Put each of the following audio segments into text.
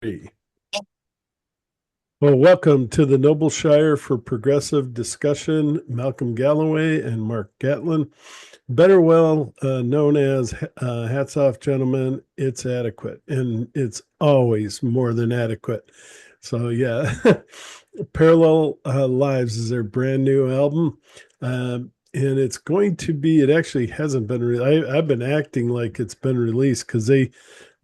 Well, welcome to the Noble Shire for Progressive Discussion. Malcolm Galloway and Mark Gatlin, better well known as Hats Off Gentlemen. It's adequate, and it's always more than adequate. So, yeah, Parallel Lives is their brand new album. And it's going to be, it actually hasn't been, I've been acting like it's been released because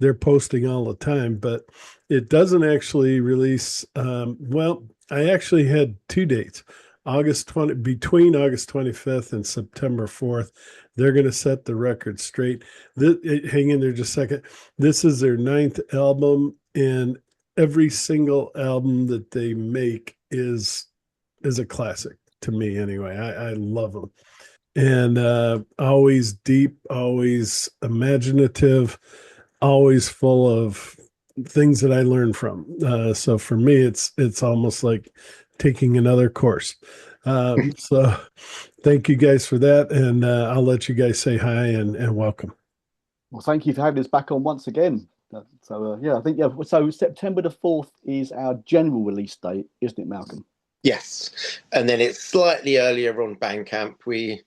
they're posting all the time, but it doesn't actually release. Well, I actually had two dates, between August 25th and September 4th. They're going to set the record straight. Hang in there just a second. This is their ninth album, and every single album that they make is a classic to me anyway. I love them. And always deep, always imaginative, always full of things that I learned from. So for me, it's almost like taking another course. So thank you guys for that, and I'll let you guys say hi and welcome. Well, thank you for having us back on once again. Yeah, I think So September the 4th is our general release date, isn't it, Malcolm? Yes, and then it's slightly earlier on Bandcamp. We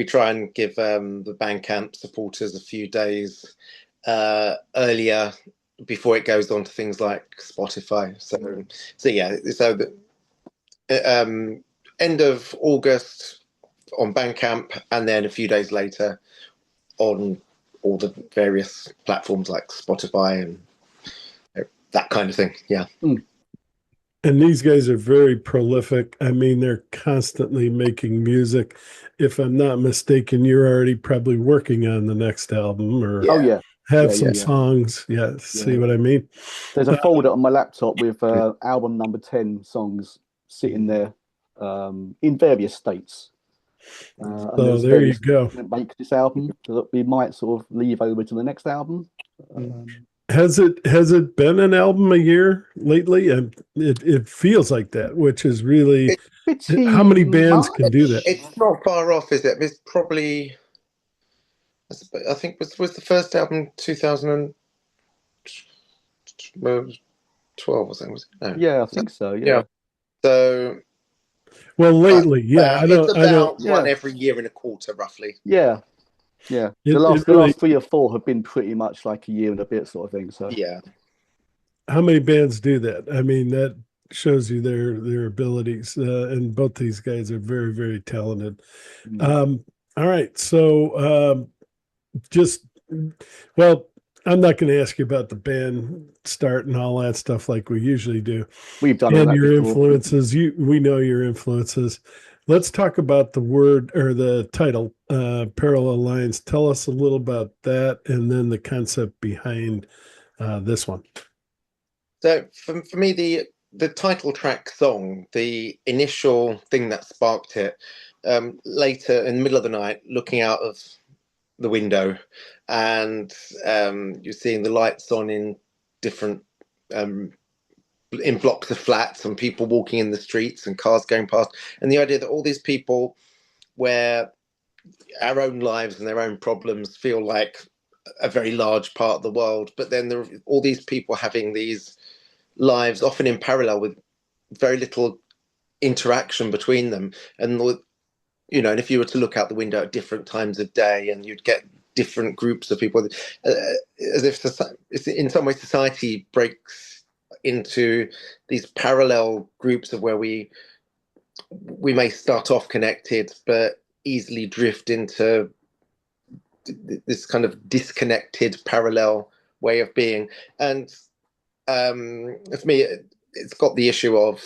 try and give the Bandcamp supporters a few days earlier before it goes on to things like Spotify. So yeah, so the end of August on Bandcamp, and then a few days later on all the various platforms like Spotify and that kind of thing. Yeah. And these guys are very prolific. I mean, they're constantly making music. If I'm not mistaken, you're already probably working on the next album, or Oh yeah, have some songs. Yeah, see what I mean? There's a folder on my laptop with album number 10 songs sitting there in various states. So there you go. Make this album that we might sort of leave over to the next album. Has it been an album a year lately? And it feels like that, which is really how many bands can do that? It's not far off, is it? It's probably, I think was the first album 2012 or something, was it? No. Yeah, I think so. Yeah. So well, lately, I don't one every year and a quarter, roughly. Yeah. Yeah, the last 3 or 4 have been pretty much like a year and a bit sort of thing. So yeah, how many bands do that? I mean, that shows you their abilities, and both these guys are very, very talented. All right, so I'm not going to ask you about the band start and all that stuff like we usually do. We've done and your influences. We know your influences. Let's talk about the word or the title, Parallel Lines. Tell us a little about that, and then the concept behind this one. So for me, the title track song, the initial thing that sparked it, later in the middle of the night, looking out of the window, and you're seeing the lights on in different in blocks of flats, and people walking in the streets and cars going past, and the idea that all these people, where our own lives and their own problems feel like a very large part of the world, but then there are all these people having these lives often in parallel with very little interaction between them. And and if you were to look out the window at different times of day, and you'd get different groups of people, as if in some way society breaks into these parallel groups of where we may start off connected but easily drift into this kind of disconnected parallel way of being. And for me, it's got the issue of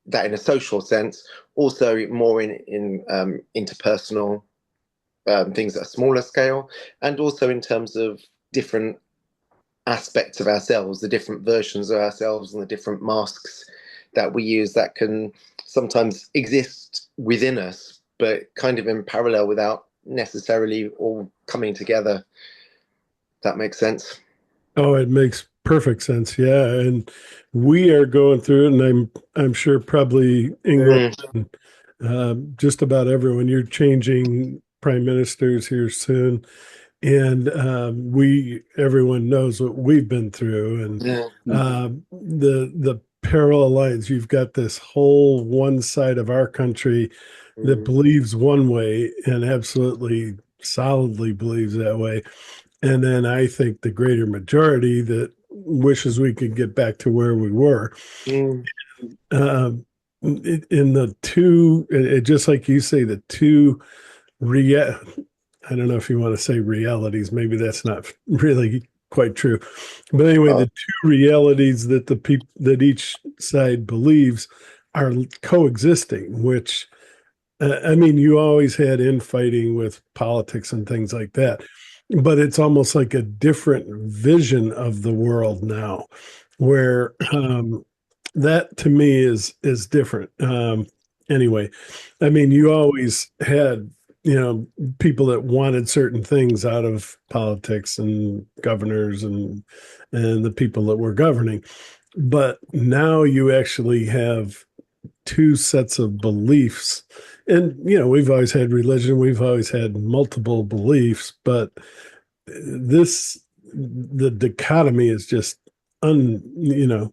that in a social sense, also more in interpersonal things at a smaller scale, and also in terms of different aspects of ourselves, the different versions of ourselves and the different masks that we use that can sometimes exist within us, but kind of in parallel without necessarily all coming together. That makes sense. Oh, it makes perfect sense. Yeah. And we are going through it, and I'm sure probably England, just about everyone, you're changing prime ministers here soon. and everyone knows what we've been through, and Yeah. the parallel lines. You've got this whole one side of our country that Mm. believes one way and absolutely solidly believes that way, and then I think the greater majority that wishes we could get back to where we were. Mm. Um, in the two, just like you say, the two rea I don't know if you want to say realities. Maybe that's not really quite true. But anyway, Oh, the two realities that the people that each side believes are coexisting, which I mean, you always had infighting with politics and things like that, but it's almost like a different vision of the world now, where that to me is different. Anyway, I mean, you always had people that wanted certain things out of politics and governors and the people that were governing, but now you actually have two sets of beliefs. And we've always had religion, we've always had multiple beliefs, but this the dichotomy is just un you know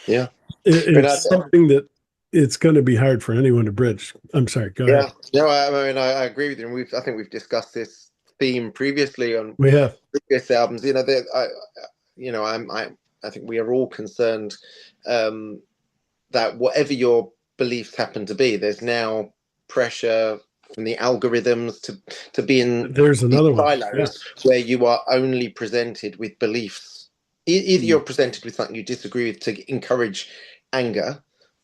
yeah. But it's something that it's going to be hard for anyone to bridge. I'm sorry, go ahead. yeah, no, I mean, I agree with you. And I think we've discussed this theme previously on We have. previous albums. I think we are all concerned that whatever your beliefs happen to be, there's now pressure from the algorithms to be in There's these another one. Yeah. silos where you are only presented with beliefs. Either you're presented with something you disagree with to encourage anger,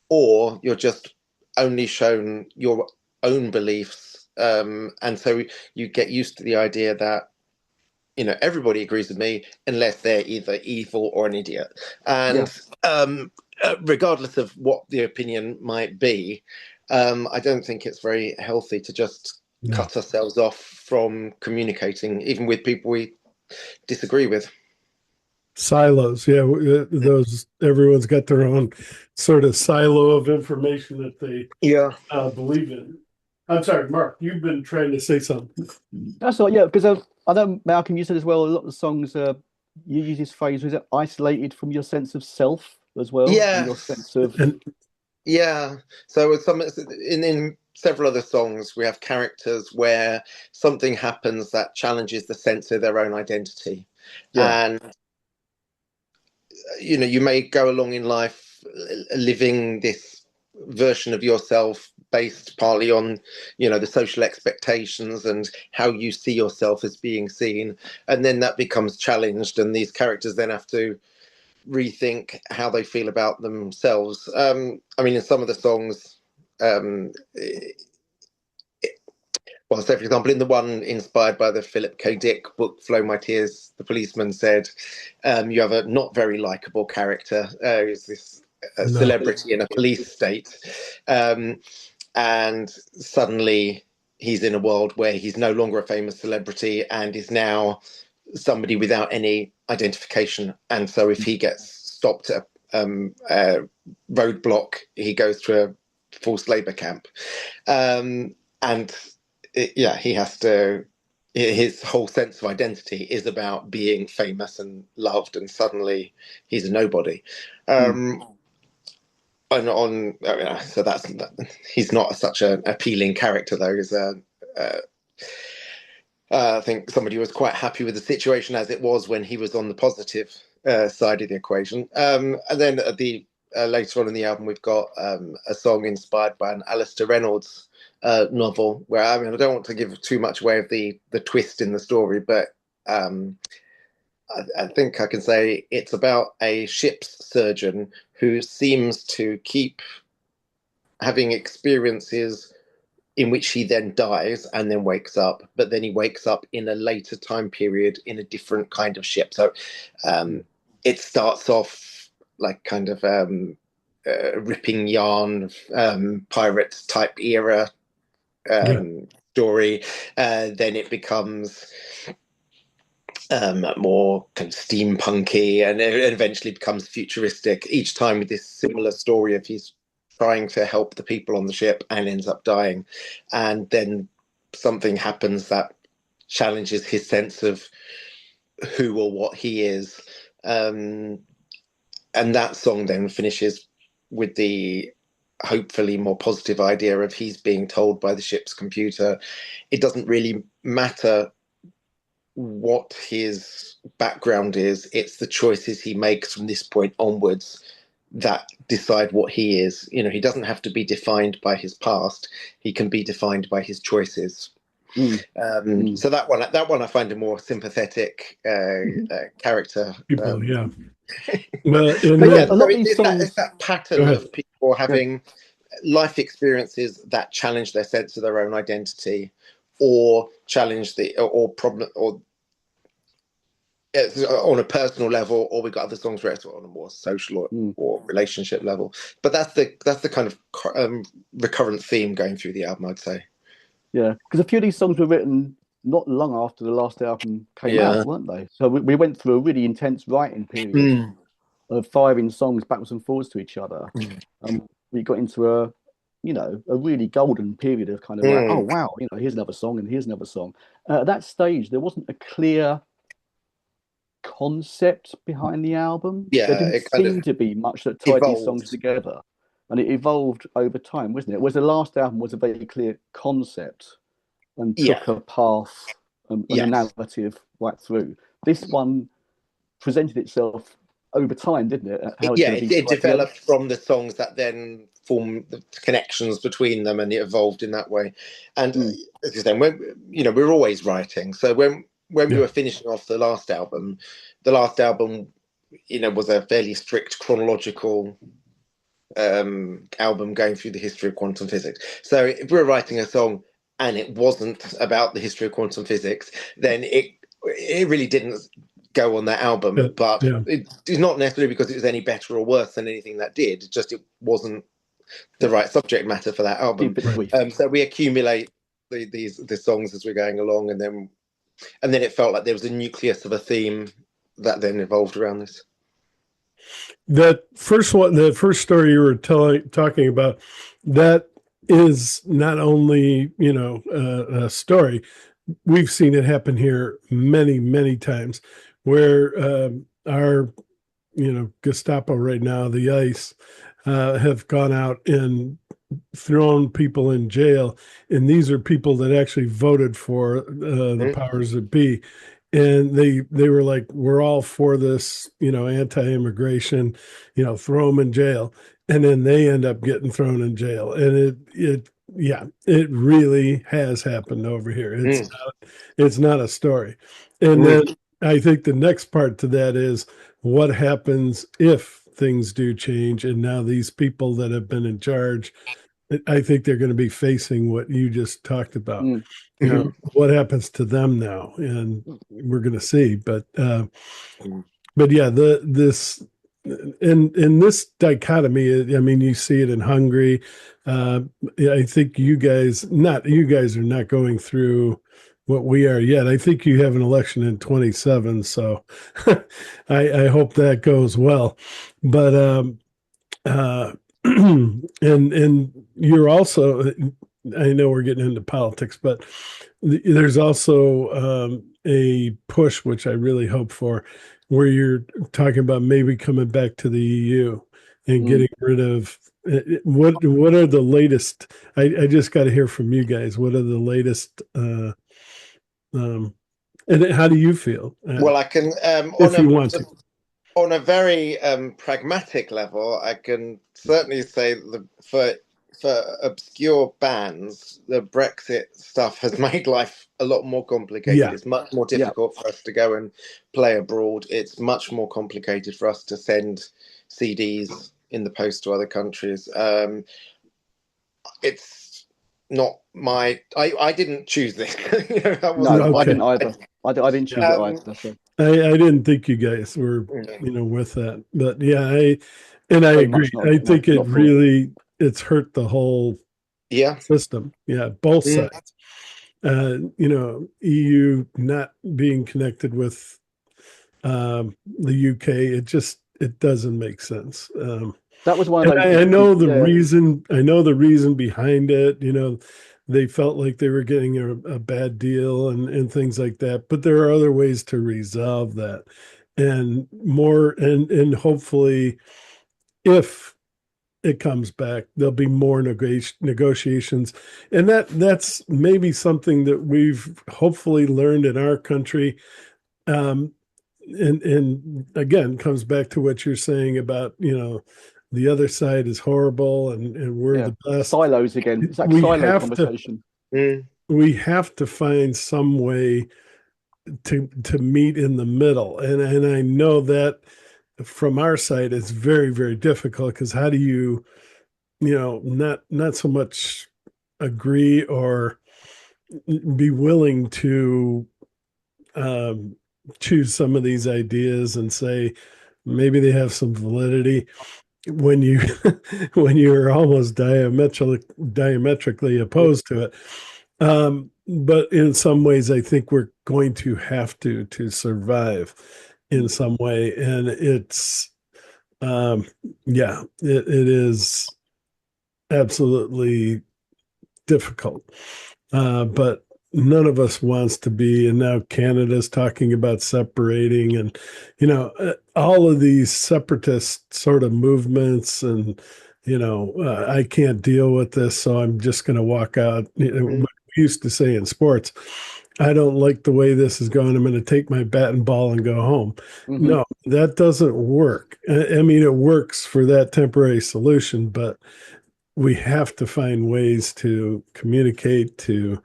or you're just only shown your own beliefs. And so you get used to the idea that everybody agrees with me unless they're either evil or an idiot. Yeah. And regardless of what the opinion might be, I don't think it's very healthy to just No. cut ourselves off from communicating, even with people we disagree with. Silos. Yeah. Those, everyone's got their own sort of silo of information that they Yeah. believe in. I'm sorry, Mark, you've been trying to say something. That's right. Yeah, because I know Malcolm, you said as well. A lot of the songs you use this phrase, was it isolated from your sense of self as well, and your sense of And Yeah. So with in several other songs, we have characters where something happens that challenges the sense of their own identity. yeah, And you may go along in life living this version of yourself based partly on the social expectations and how you see yourself as being seen, and then that becomes challenged, and these characters then have to rethink how they feel about themselves. I mean, in some of the songs, um, well, so for example, in the one inspired by the Philip K. Dick book, Flow My Tears, the policeman said, you have a not very likable character, who's this no. celebrity in a police state. And suddenly he's in a world where he's no longer a famous celebrity and is now somebody without any identification. And so if he gets stopped at a roadblock, he goes to a forced labor camp. And he has to, his whole sense of identity is about being famous and loved, and suddenly he's a nobody. So he's not such an appealing character, though. I think somebody was quite happy with the situation as it was when he was on the positive side of the equation. And then later on in the album, we've got a song inspired by an Alistair Reynolds novel, where I mean, I don't want to give too much away of the twist in the story, but I think I can say it's about a ship's surgeon who seems to keep having experiences in which he then dies and then wakes up, but then he wakes up in a later time period in a different kind of ship. So it starts off like kind of ripping yarn, pirate type era story. Then it becomes more kind of steampunky, and it eventually becomes futuristic, each time with this similar story of he's trying to help the people on the ship and ends up dying. And then something happens that challenges his sense of who or what he is. And that song then finishes with the hopefully more positive idea of he's being told by the ship's computer it doesn't really matter what his background is, it's the choices he makes from this point onwards that decide what he is. You know, he doesn't have to be defined by his past, he can be defined by his choices. So that one I find a more sympathetic character. People, yeah. Well, it's that pattern of people having life experiences that challenge their sense of their own identity, or challenge or problem, or on a personal level, or we've got other songs where it's on a more social or relationship level. But that's the kind of recurrent theme going through the album, I'd say. Yeah, because a few of these songs were written not long after the last album came out, weren't they? So we went through a really intense writing period of firing songs backwards and forwards to each other. We got into a really golden period of kind of like, oh wow, here's another song and here's another song. At that stage, there wasn't a clear concept behind the album. There didn't seem to be much that tied these songs together. And it evolved over time, wasn't it? Whereas the last album was a very clear concept and took a path and a narrative right through. This one presented itself over time, didn't it? It developed from the songs that then formed the connections between them, and it evolved in that way. And as you say, we're always writing. So when we were finishing off the last album was a fairly strict chronological album going through the history of quantum physics. So if we were writing a song and it wasn't about the history of quantum physics, then it really didn't go on that album. But it's not necessarily because it was any better or worse than anything that did. It's just it wasn't the right subject matter for that album. So we accumulate the songs as we're going along, and then it felt like there was a nucleus of a theme that then evolved around this. That first one, the first story you were talking about, that is not only, a story. We've seen it happen here many, many times where our, Gestapo right now, the ICE, have gone out and thrown people in jail. And these are people that actually voted for the powers that be. And they were like, we're all for this, anti-immigration, throw them in jail. And then they end up getting thrown in jail. And it really has happened over here. It's not a story. And then I think the next part to that is what happens if things do change. And now these people that have been in charge, I think they're going to be facing what you just talked about. What happens to them now, and we're going to see. But yeah, this dichotomy. I mean, you see it in Hungary. I think you guys are not going through what we are yet. I think you have an election in 2027, so I hope that goes well. But and you're also, I know we're getting into politics, but there's also a push, which I really hope for, where you're talking about maybe coming back to the EU and getting rid of what are the latest? I just got to hear from you guys. What are the latest? And how do you feel? Well, I can if you want to. On a very pragmatic level, I can certainly say for obscure bands, the Brexit stuff has made life a lot more complicated. It's much more difficult for us to go and play abroad. It's much more complicated for us to send CDs in the post to other countries. It's not my... I didn't choose this. I didn't either. I didn't choose it either. So. I didn't think you guys were, with that, but I agree. I think it's hurt the whole system. Yeah, both sides. EU not being connected with the UK, it doesn't make sense. That was one of those. I know the reason. I know the reason behind it. they felt like they were getting a bad deal and things like that. But there are other ways to resolve that, and more, and hopefully, if it comes back, there'll be more negotiations, and that's maybe something that we've hopefully learned in our country. Um, and again, comes back to what you're saying about, the other side is horrible and we're the best. Silos again. It's like We silo have conversation. We have to find some way to meet in the middle, and I know that from our side it's very, very difficult, because how do you, not so much agree or be willing to choose some of these ideas and say maybe they have some validity, when you when you're almost diametrically opposed to it. But in some ways, I think we're going to have to survive in some way, and it's it is absolutely difficult. But none of us wants to be, and now Canada's talking about separating, and all of these separatist sort of movements, and I can't deal with this, so I'm just going to walk out. What we used to say in sports, I don't like the way this is going, I'm going to take my bat and ball and go home. No, that doesn't work. I mean, it works for that temporary solution, but we have to find ways to communicate, to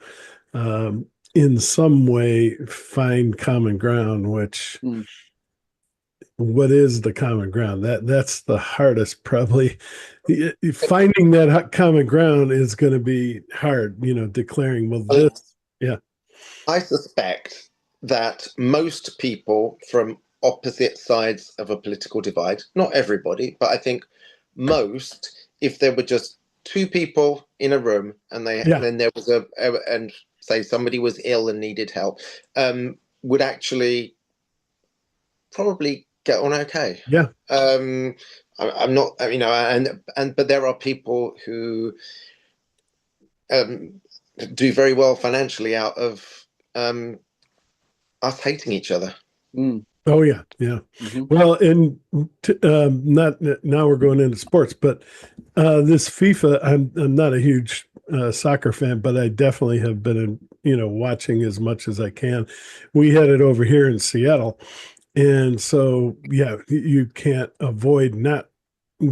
in some way find common ground, which what is the common ground? That's the hardest, probably. Finding that common ground is going to be hard, declaring, well, this, yeah. I suspect that most people from opposite sides of a political divide, not everybody, but I think most, if there were just two people in a room and then there was and say somebody was ill and needed help, would actually probably get on okay. Yeah. I'm not, but there are people who do very well financially out of us hating each other. Oh yeah. Well, and not now we're going into sports, but this FIFA, I'm not a huge soccer fan, but I definitely have been watching as much as I can. We had it over here in Seattle, and so you can't avoid not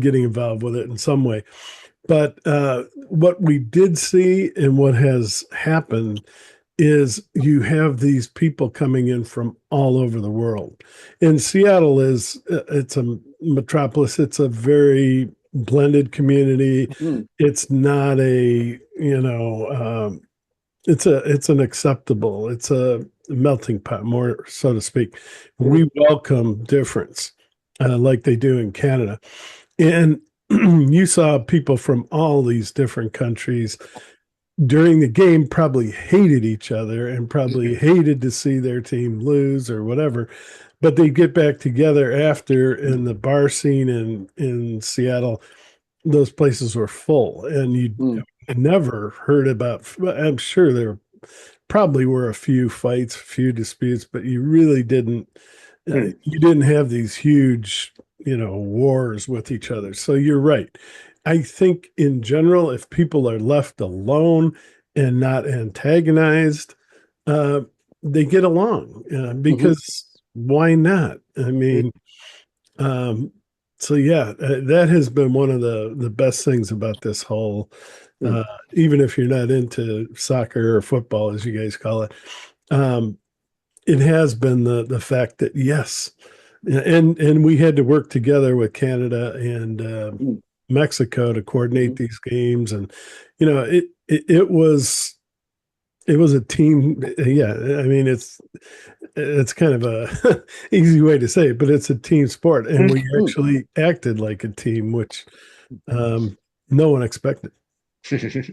getting involved with it in some way. But what we did see and what has happened is you have these people coming in from all over the world. And Seattle it's a metropolis. It's a very blended community. It's not it's an acceptable, it's a melting pot, more so to speak. We welcome difference, like they do in Canada. And you saw people from all these different countries during the game probably hated each other and probably hated to see their team lose or whatever, but they get back together after. In the bar scene in Seattle, those places were full, and you never heard about, I'm sure there probably were a few fights, a few disputes, but you really didn't you didn't have these huge wars with each other. So you're right. I think in general, if people are left alone and not antagonized, they get along, because why not? I mean, so that has been one of the best things about this whole, even if you're not into soccer or football, as you guys call it, it has been the fact that, yes, and we had to work together with Canada and Mexico to coordinate these games, and it was a team. I mean, it's kind of a easy way to say it, but it's a team sport, and we actually acted like a team, which no one expected.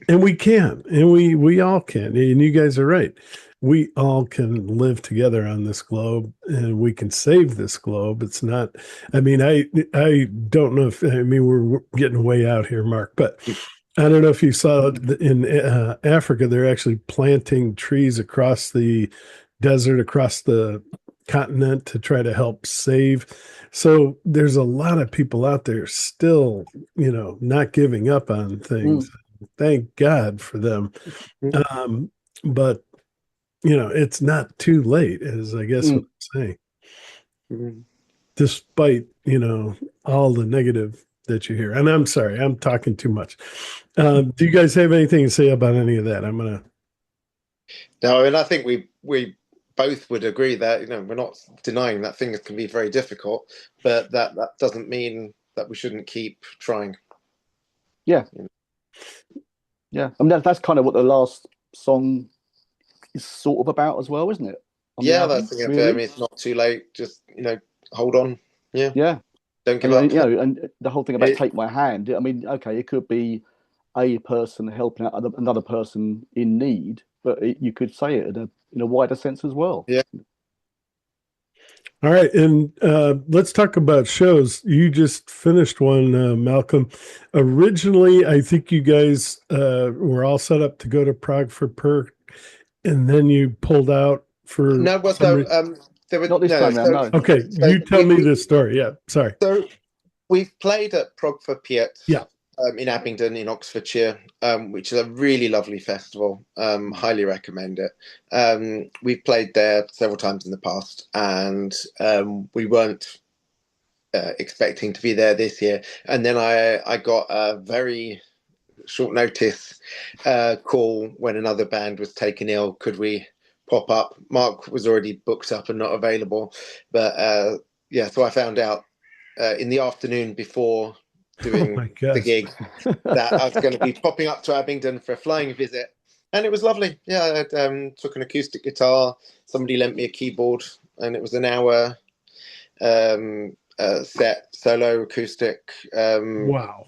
And we can, and we all can, and you guys are right. We all can live together on this globe, and we can save this globe. It's not, I mean, I don't know if, we're getting way out here, Mark, but I don't know if you saw in Africa, they're actually planting trees across the desert, across the continent to try to help save. So there's a lot of people out there still, not giving up on things. Thank God for them. But it's not too late, is I guess what I'm saying. Despite, all the negative that you hear. And I'm sorry, I'm talking too much. Do you guys have anything to say about any of that? No, and I think we both would agree that we're not denying that things can be very difficult, but that doesn't mean that we shouldn't keep trying. Yeah, yeah. I mean that's kind of what the last song is sort of about as well, isn't it? Yeah, that's the thing. I mean, it's not too late. Just hold on. Yeah, yeah. Don't give up. And the whole thing about take my hand. I mean, okay, it could be a person helping out another person in need, but you could say it in a wider sense as well. Yeah. All right, and let's talk about shows. You just finished one, Malcolm. Originally, I think you guys were all set up to go to Prague for Perk, and then you pulled out for no. Well, so there was not this time around. No. Okay, so you tell me this story. Yeah, sorry. So we've played at Prague for Piet. Yeah. In Abingdon in Oxfordshire, which is a really lovely festival. Highly recommend it. We've played there several times in the past, and we weren't expecting to be there this year. And then I got a very short notice call when another band was taken ill. Could we pop up? Mark was already booked up and not available, but so I found out in the afternoon before doing the gig that I was going to be popping up to Abingdon for a flying visit, and it was lovely. Yeah, I took an acoustic guitar, somebody lent me a keyboard, and it was an hour set, solo acoustic. Wow.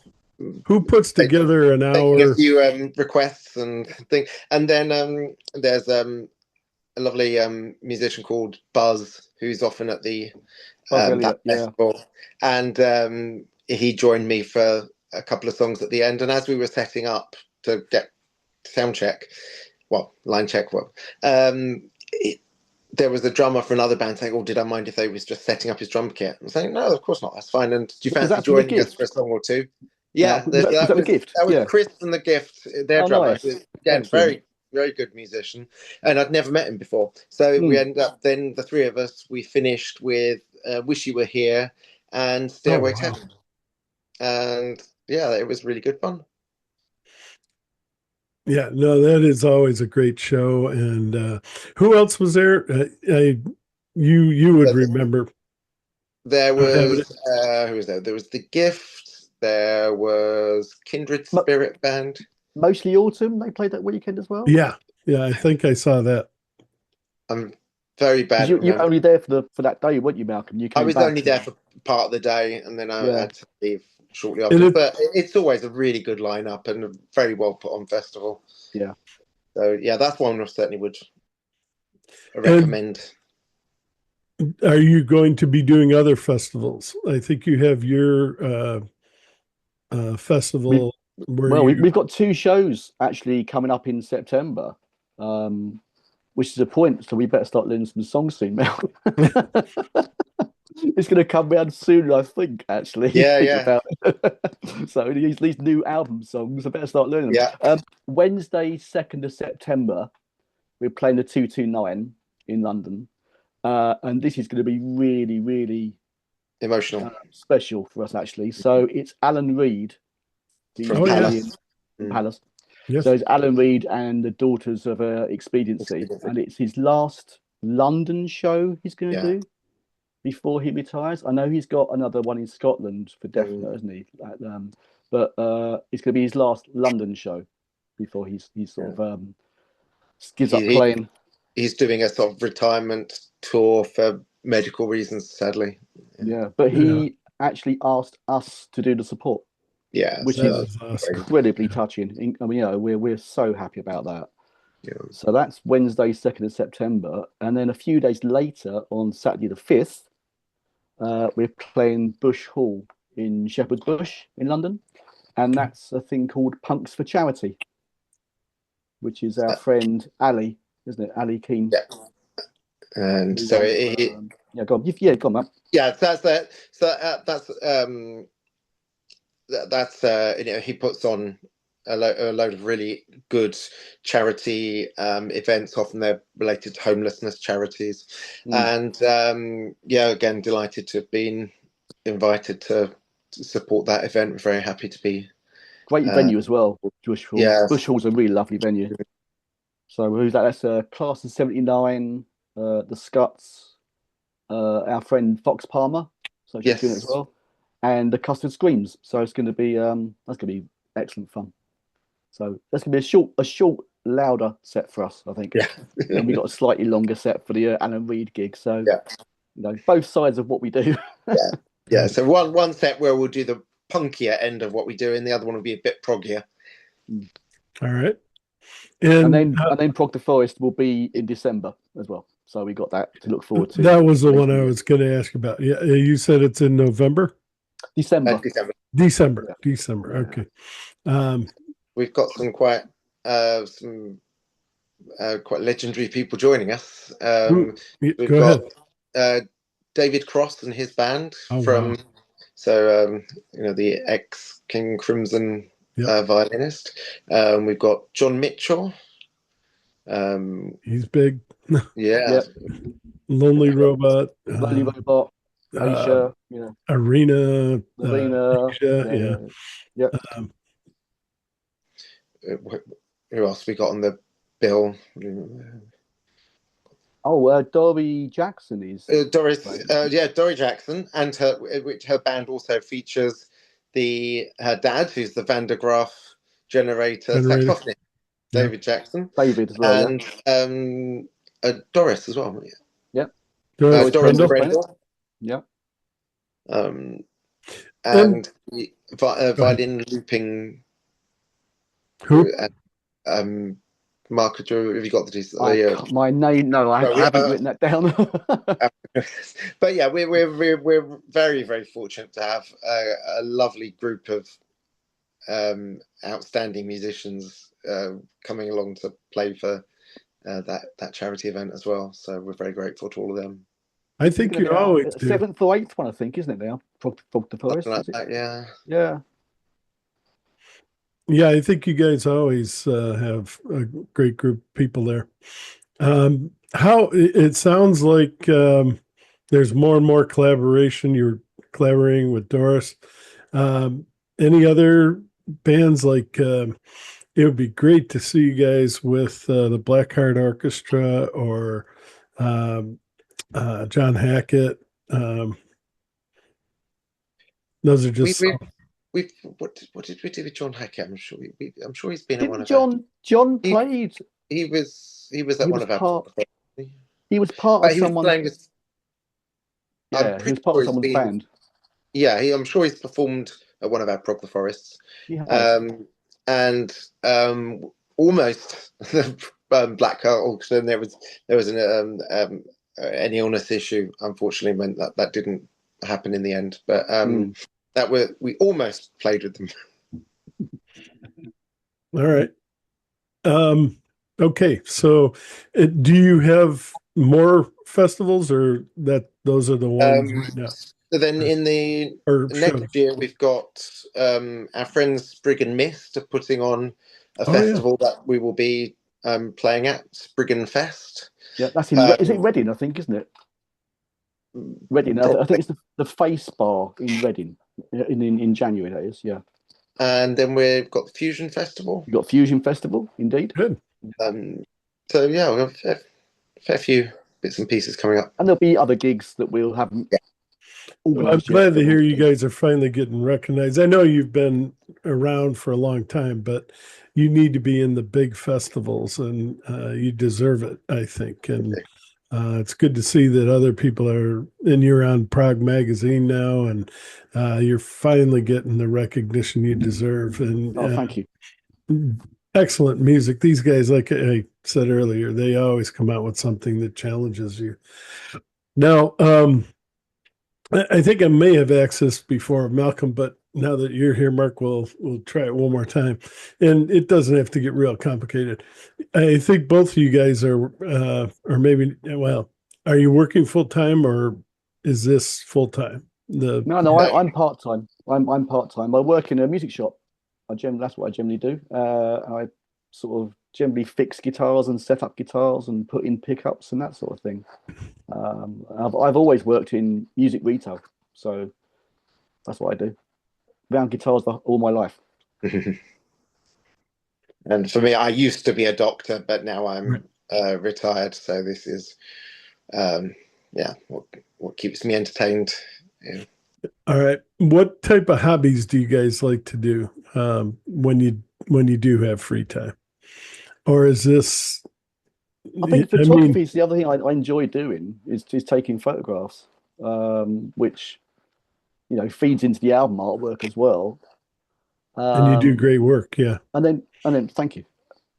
Who puts together an hour? A few requests and things, and then there's a lovely musician called Buzz who's often at the that festival, and he joined me for a couple of songs at the end. And as we were setting up to get line check, there was a drummer for another band saying, "Oh, did I mind if they was just setting up his drum kit?" I'm saying, "No, of course not. That's fine." And do you fancy joining us for a song or two? Yeah, that was Gift. That was Chris and the Gift, their drummer. Nice. Again, very, very good musician, and I'd never met him before. So we ended up, then the three of us, we finished with "Wish You Were Here" and "Stairway to Heaven," and yeah, it was really good fun. Yeah, no, that is always a great show. And who else was there? You would remember. There was who was there? There was the Gift. There was Kindred Spirit Band. Mostly Autumn. They played that weekend as well. Yeah, I think I saw that. I'm very bad. You were only there for that day, weren't you, Malcolm? I was only there for part of the day, and then I had to leave shortly after. But it's always a really good lineup and a very well put on festival. Yeah. So yeah, that's one I certainly would recommend. Are you going to be doing other festivals? I think you have your festival. We've got two shows actually coming up in September, which is a point. So we better start learning some songs soon, Mel. It's going to come round soon, I think. Actually, So these new album songs, I better start learning them. Yeah. Wednesday, 2nd of September, we're playing the 229 in London, and this is going to be really, really emotional, special for us actually. So it's Alan Reed from Palace. Palace. Yes. So it's Alan Reed and the Daughters of Expediency, and it's his last London show he's going to do before he retires. I know he's got another one in Scotland for definite, isn't he? But it's going to be his last London show before he's sort of gives up playing. He's doing a sort of retirement tour for medical reasons, sadly. Yeah, but he actually asked us to do the support. Yeah, which is incredibly touching. I mean, we're so happy about that. Yeah. So that's Wednesday, 2nd of September, and then a few days later, on Saturday the 5th, we're playing Bush Hall in Shepherd's Bush in London, and that's a thing called Punks for Charity, which is our friend Ali, isn't it? Ali Keane. Yeah. And so yeah, go on. Yeah, go on, Matt. Yeah, that's that. So that's he puts on a load of really good charity events. Often they're related to homelessness charities, and again, delighted to have been invited to support that event. We're very happy to be. Great venue as well. Bush Hall. Yeah, Bush Hall's a really lovely venue. So who's that? That's Class of '79, the Scuts, our friend Fox Palmer. So she's doing it as well, and the Custard Screams. So it's going to be that's going to be excellent fun. So that's going to be a short, louder set for us, I think. Yeah. And we got a slightly longer set for the Alan Reed gig. So both sides of what we do. Yeah. So one set where we'll do the punkier end of what we do, and the other one will be a bit proggier. All right. And then Prog the Forest will be in December as well. So we got that to look forward to. That was the one I was going to ask about. Yeah, you said it's in November? December. December. Okay. We've got some quite legendary people joining us. We've got David Cross and his band the ex King Crimson violinist. We've got John Mitchell. He's big. Yeah. Lonely Robot. Asia. Arena. Asia. Who else we got on the bill? Dory Jackson is Doris. Dory Jackson, and her band also features her dad, who's the Van de Graaff generator saxophonist, David Jackson. David as well, and Doris as well. Yeah. Doris Brendel. Yeah. And violin looping. Who? Mark, have you got the details? My name? No, I haven't written that down. But yeah, we're very, very fortunate to have a lovely group of outstanding musicians coming along to play for that charity event as well. So we're very grateful to all of them. I think you always do. 7th or 8th one, I think, isn't it now? Prog the Forest. Like that, yeah. Yeah. Yeah, I think you guys always have a great group of people there. How it sounds like there's more and more collaboration. You're collaborating with Doris. Any other bands like it would be great to see you guys with the Blackheart Orchestra or John Hackett. Those are just. What did we do with John Hackett? I'm sure he's been at one of John played. He was at one of our. He was part of someone's. Yeah, he was part of someone's band. Yeah, I'm sure he's performed at one of our Prog the Forests. And almost Blackheart Orchestra. And there was an illness issue, unfortunately, meant that didn't happen in the end. But we almost played with them. All right. Okay. So do you have more festivals or those are the ones right now? So then in the next year, we've got our friends Spriggan Mist are putting on a festival that we will be playing at, Spriggan Fest. Yeah, that's in is it Reading, I think, isn't it? Reading. I think it's the Face Bar in Reading in January, that is, yeah. And then we've got the Fusion Festival. You've got Fusion Festival, indeed. Good. So yeah, we've got a fair few bits and pieces coming up. And there'll be other gigs that we'll have. Well, I'm glad to hear you guys are finally getting recognized. I know you've been around for a long time, but you need to be in the big festivals, and you deserve it, I think. And it's good to see that other people are, and you're on Prog Magazine now, and you're finally getting the recognition you deserve. And thank you. Excellent music. These guys, like I said earlier, they always come out with something that challenges you. Now, I think I may have asked this before, Malcolm, but now that you're here, Mark, we'll try it one more time, and it doesn't have to get real complicated. I think both of you guys are, or maybe, well, are you working full time or is this full time? No, I'm part time. I'm part time. I work in a music shop. That's what I generally do. I sort of generally fix guitars and set up guitars and put in pickups and that sort of thing. I've always worked in music retail, so that's what I do. Around guitars all my life. And for me, I used to be a doctor, but now I'm retired. So this is, what keeps me entertained. Yeah. All right. What type of hobbies do you guys like to do when you do have free time? Or is this? I think photography is the other thing I enjoy doing is taking photographs, which feeds into the album artwork as well. And you do great work, yeah. And then thank you.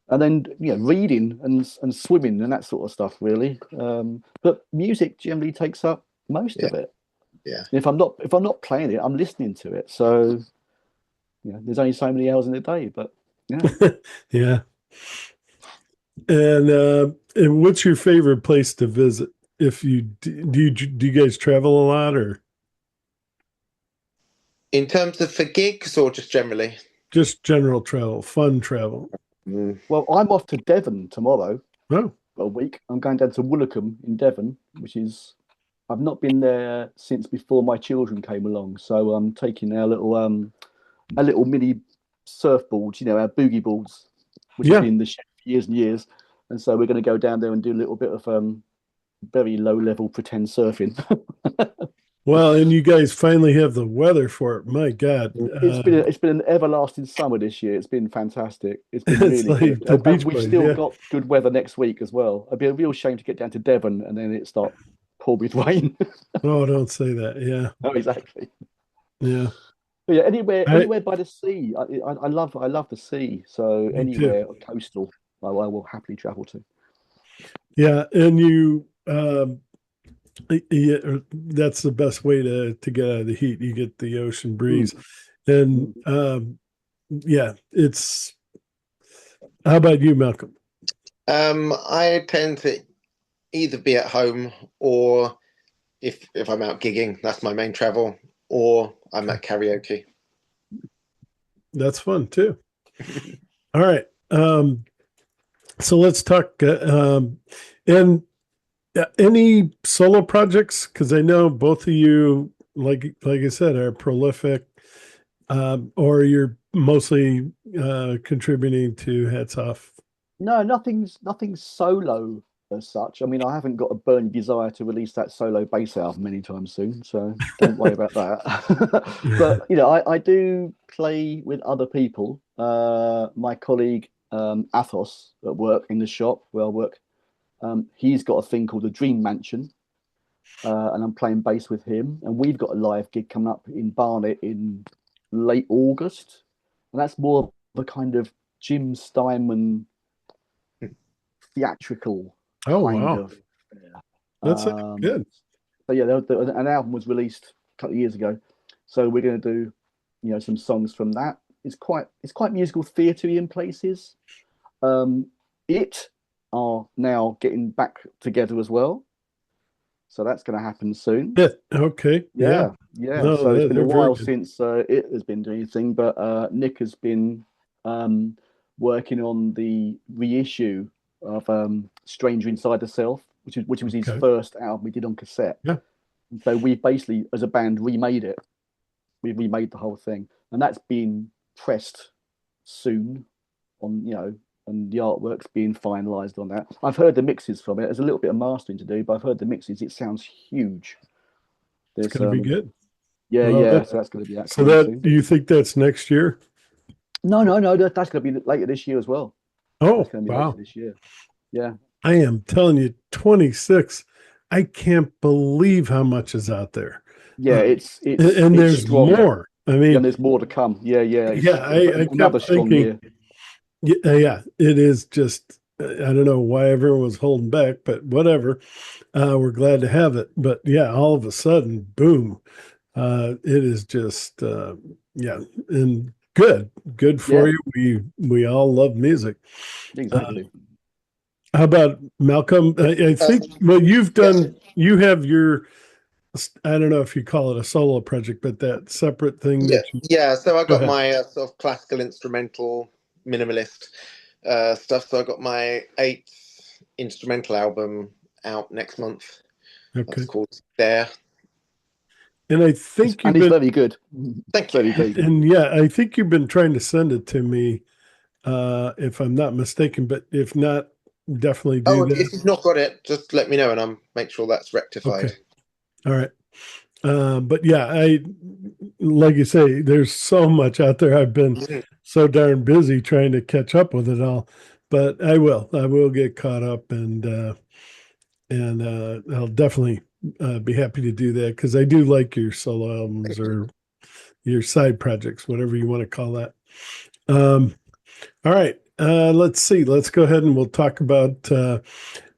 And then reading and swimming and that sort of stuff really. But music generally takes up most of it. Yeah. And if I'm not playing it, I'm listening to it. So there's only so many hours in a day, but yeah. Yeah. And what's your favorite place to visit? If you do you guys travel a lot, or in terms of for gigs or just generally? Just general travel, fun travel. Well, I'm off to Devon tomorrow. Oh. For a week. I'm going down to Woolacombe in Devon, which is I've not been there since before my children came along. So I'm taking our little mini surfboards, our boogie boards, which have been in the shed for years and years. And so we're going to go down there and do a little bit of very low level pretend surfing. Well, and you guys finally have the weather for it. My God, it's been an everlasting summer this year. It's been fantastic. It's been really like good. the beach We've boys, still got good weather next week as well. It'd be a real shame to get down to Devon and then it start pour with rain. Oh, don't say that. Yeah. Oh, exactly. Yeah. But yeah, anywhere by the sea. I love the sea. So anywhere coastal, I will happily travel to. Yeah, and you. Yeah, that's the best way to get out of the heat. You get the ocean breeze, and it's. How about you, Malcolm? I tend to either be at home, or if I'm out gigging, that's my main travel, or I'm at karaoke. That's fun too. All right, so let's talk. And any solo projects? Because I know both of you, like I said, are prolific, or you're mostly contributing to Hats Off. No, nothing's solo as such. I mean, I haven't got a burning desire to release that solo bass album anytime soon, so don't worry about that. But I do play with other people. My colleague Athos at work in the shop where I work. He's got a thing called the Dream Mansion, and I'm playing bass with him. And we've got a live gig coming up in Barnet in late August, and that's more of a kind of Jim Steinman theatrical kind of. That's good. So yeah, an album was released a couple of years ago, so we're going to do some songs from that. It's quite musical theatre-y in places. It are now getting back together as well, so that's going to happen soon. Yeah. Okay. Yeah. No, so it's been a while since it has been doing anything, but Nick has been working on the reissue of Stranger Inside the Self, which was his first album he did on cassette. Yeah. And so we basically, as a band, remade it. We remade the whole thing, and that's being pressed soon on and the artwork's being finalized on that. I've heard the mixes from it. There's a little bit of mastering to do, but I've heard the mixes. It sounds huge. It's going to be good. Yeah. So that's going to be. So do you think that's next year? No. That's going to be later this year as well. Oh, going to be wow! Later this year. Yeah. I am telling you, 26. I can't believe how much is out there. Yeah, it's there's strong. More. I mean, and there's more to come. Yeah. I another kept strong thinking. year. Yeah, it is just, I don't know why everyone was holding back, but whatever. We're glad to have it. But yeah, all of a sudden, boom. It is just Yeah, and good for Yeah. you. We all love music. Exactly. How about Malcolm? I think well, you've Yes. done. You have your. I don't know if you call it a solo project, but that separate thing Yeah, that you yeah. So I go got ahead. my sort of classical instrumental minimalist stuff. So I got my 8th instrumental album out next month. That's Okay, called There. and I think you've And it's been, very good. Thank you. Very good. and yeah, I think you've been trying to send it to me, if I'm not mistaken. But if not, definitely do Oh, if that. you've not got it, just let me know and I'll make sure that's rectified. Okay, all right. But yeah, like you say, there's so much out there. I've been Mhm. so darn busy trying to catch up with it all, but I will get caught up and I'll definitely be happy to do that because I do like your solo albums or your side projects, whatever you want to call that. Um, all right, let's see. Let's go ahead and we'll talk about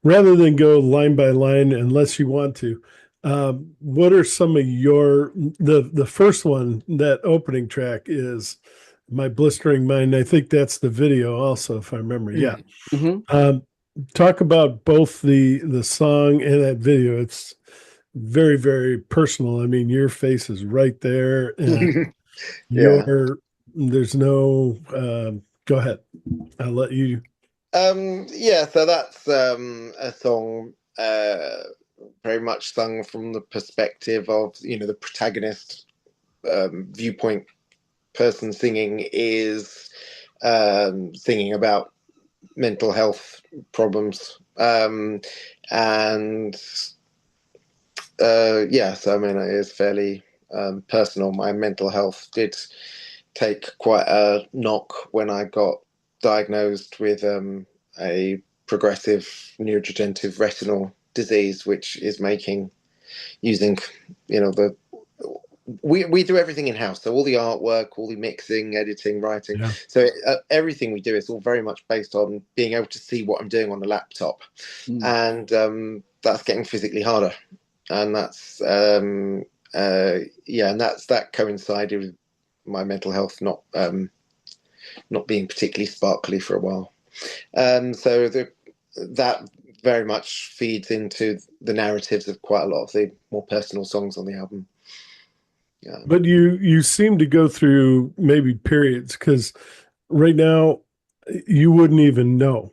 rather than go line by line, unless you want to. What are some of your the first one, that opening track is My Blistering Mind. I think that's the video also, if I remember. Yeah. Hmm. Um, talk about both the song and that video. It's very, very personal. I mean, your face is right there and Yeah. your there's no go ahead. I'll let you. Yeah, so that's a song very much sung from the perspective of, the protagonist viewpoint. Person singing is singing about mental health problems. And yeah, so I mean, it is fairly personal. My mental health did take quite a knock when I got diagnosed with a progressive neurodegenerative retinal disease, which is making using, the we do everything in house. So all the artwork, all the mixing, editing, writing. Yeah. So everything we do is all very much based on being able to see what I'm doing on the laptop, Mm. and that's getting physically harder. And that's yeah, and that coincided with my mental health not being particularly sparkly for a while. So that very much feeds into the narratives of quite a lot of the more personal songs on the album. But you seem to go through maybe periods because right now you wouldn't even know.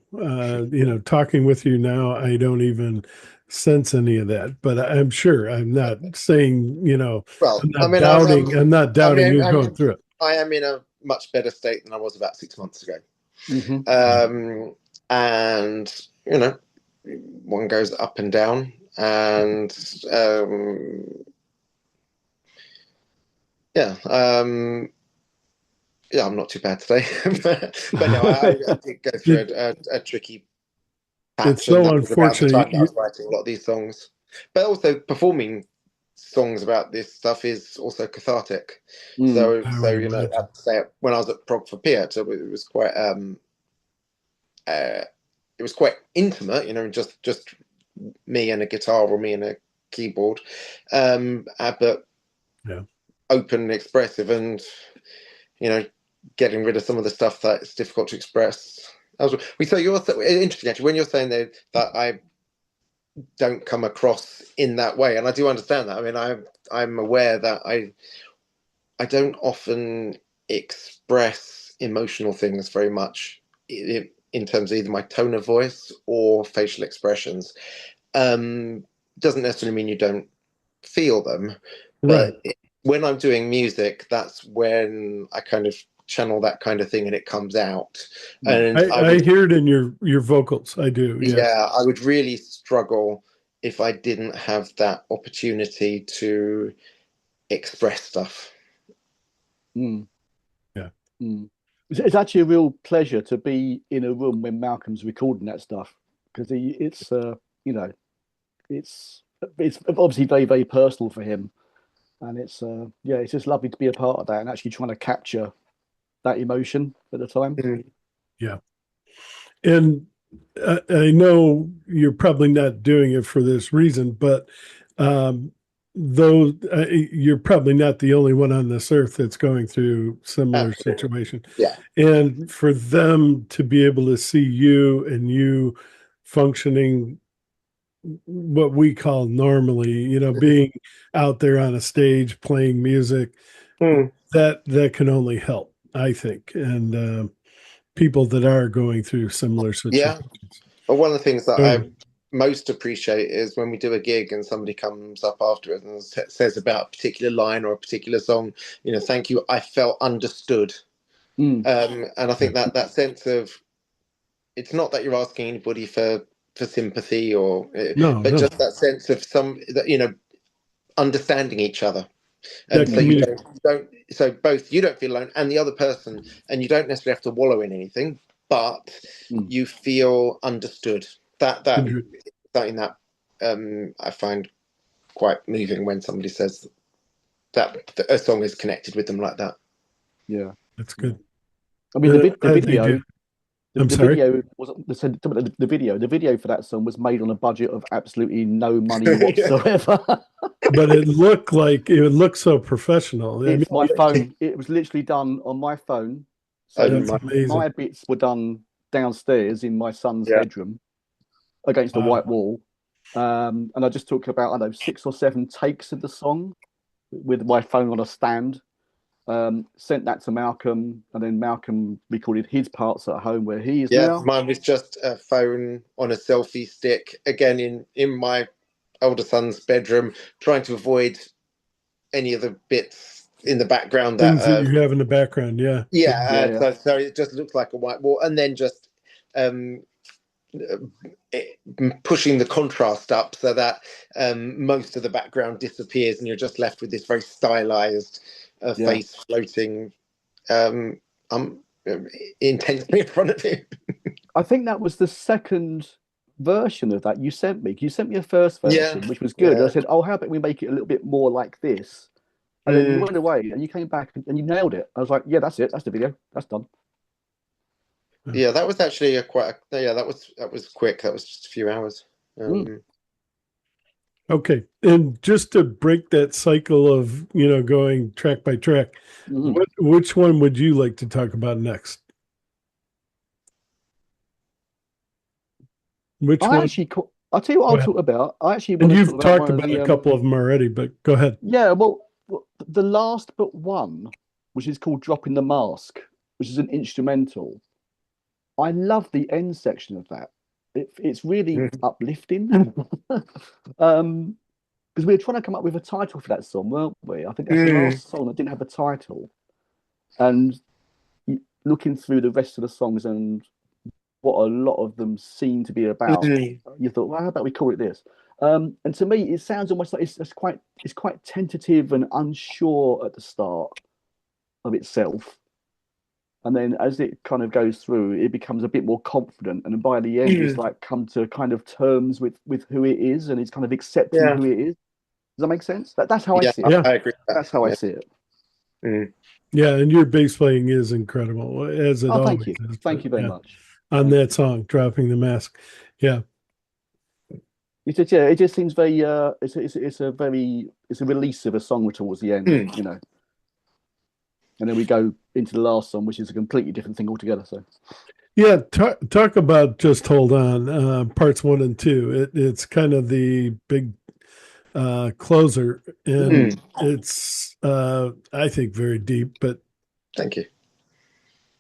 Talking with you now, I don't even sense any of that. But I'm sure I'm not saying, Well, I'm not doubting. I'm not I doubting mean, you're going through it. I am in a much better state than I was about 6 months ago. Hmm. And one goes up and down, and yeah, yeah, I'm not too bad today, but no, I did go through a tricky It's patch, and so that was about the unfortunate. time that I was writing a lot of these songs. But also performing songs about this stuff is also cathartic. Mm. So, I so would I imagine. have to say, when I was at Prog for Piet, it was quite uh, it was quite intimate, just me and a guitar or me and a keyboard, but Yeah. open and expressive, and you know, getting rid of some of the stuff that's difficult to express. So you're interesting actually when you're saying that I don't come across in that way, and I do understand that. I mean, I'm aware that I don't often express emotional things very much in terms of either my tone of voice or facial expressions. Doesn't necessarily mean you don't feel them, Right. but when I'm doing music, that's when I kind of channel that kind of thing and it comes out. Mm. And I hear it in your vocals. I do. Yes. yeah, I would really struggle if I didn't have that opportunity to express stuff. Mm. Yeah. Mm. It's actually a real pleasure to be in a room when Malcolm's recording that stuff because it's you know it's obviously very very personal for him, and it's yeah, it's just lovely to be a part of that and actually trying to capture that emotion at the time. Mm. Yeah. And I know you're probably not doing it for this reason, but um, though you're probably not the only one on this earth that's going through similar situation. Yeah. And for them to be able to see you and you functioning what we call normally, being out there on a stage playing music, that can only help, I think. And people that are going through similar situations. Well, one of the things that I most appreciate is when we do a gig and somebody comes up afterwards and says about a particular line or a particular song, thank you, I felt understood. And I think that sense of, it's not that you're asking anybody for sympathy but just that sense of understanding each other. And so you don't feel alone, and the other person, and you don't necessarily have to wallow in anything, but you feel understood. That's something that I find quite moving when somebody says that a song is connected with them like that. Yeah, that's good. I mean, the video. I'm sorry. The video for that song was made on a budget of absolutely no money whatsoever. But it looked so professional. My phone. It was literally done on my phone. So my bits were done downstairs in my son's bedroom against a white wall. And I just took about, 6 or 7 takes of the song with my phone on a stand. Sent that to Malcolm, and then Malcolm recorded his parts at home where he is now. Mine was just a phone on a selfie stick, again in my older son's bedroom, trying to avoid any of the bits in the background that you have in the background. So it just looks like a white wall, and then just pushing the contrast up so that most of the background disappears and you're just left with this very stylized face floating intensely in front of you. I think that was the second version of that you sent me. You sent me a first version, which was good. I said, how about we make it a little bit more like this? And then you went away and you came back and you nailed it. I was like, that's it. That's the video. That's done. Yeah, that was actually that was quick. That was just a few hours. Okay, and just to break that cycle of going track by track, which one would you like to talk about next? Which one? I'll tell you what I'll talk about. And you've talked about a couple of them already, but go ahead. Yeah, well, the last but one, which is called "Dropping the Mask," which is an instrumental. I love the end section of that. It's really uplifting. Because we were trying to come up with a title for that song, weren't we? I think that's the last song that didn't have a title. And looking through the rest of the songs and what a lot of them seem to be about, you thought, well, how about we call it this? And to me, it sounds almost like it's quite tentative and unsure at the start of itself. And then as it kind of goes through, it becomes a bit more confident. And by the end, it's like come to kind of terms with who it is, and it's kind of accepting who it is. Does that make sense? That's how I see it. I agree. That's how I see it. Yeah, and your bass playing is incredible, as it always thank you. is. Thank you very much. On that song, Dropping the Mask. Yeah. It just seems very it's a release of a song towards the end, And then we go into the last song, which is a completely different thing altogether. So, yeah, talk about Just Hold On, parts 1 and 2. It's kind of the big closer, and it's I think very deep. But thank you.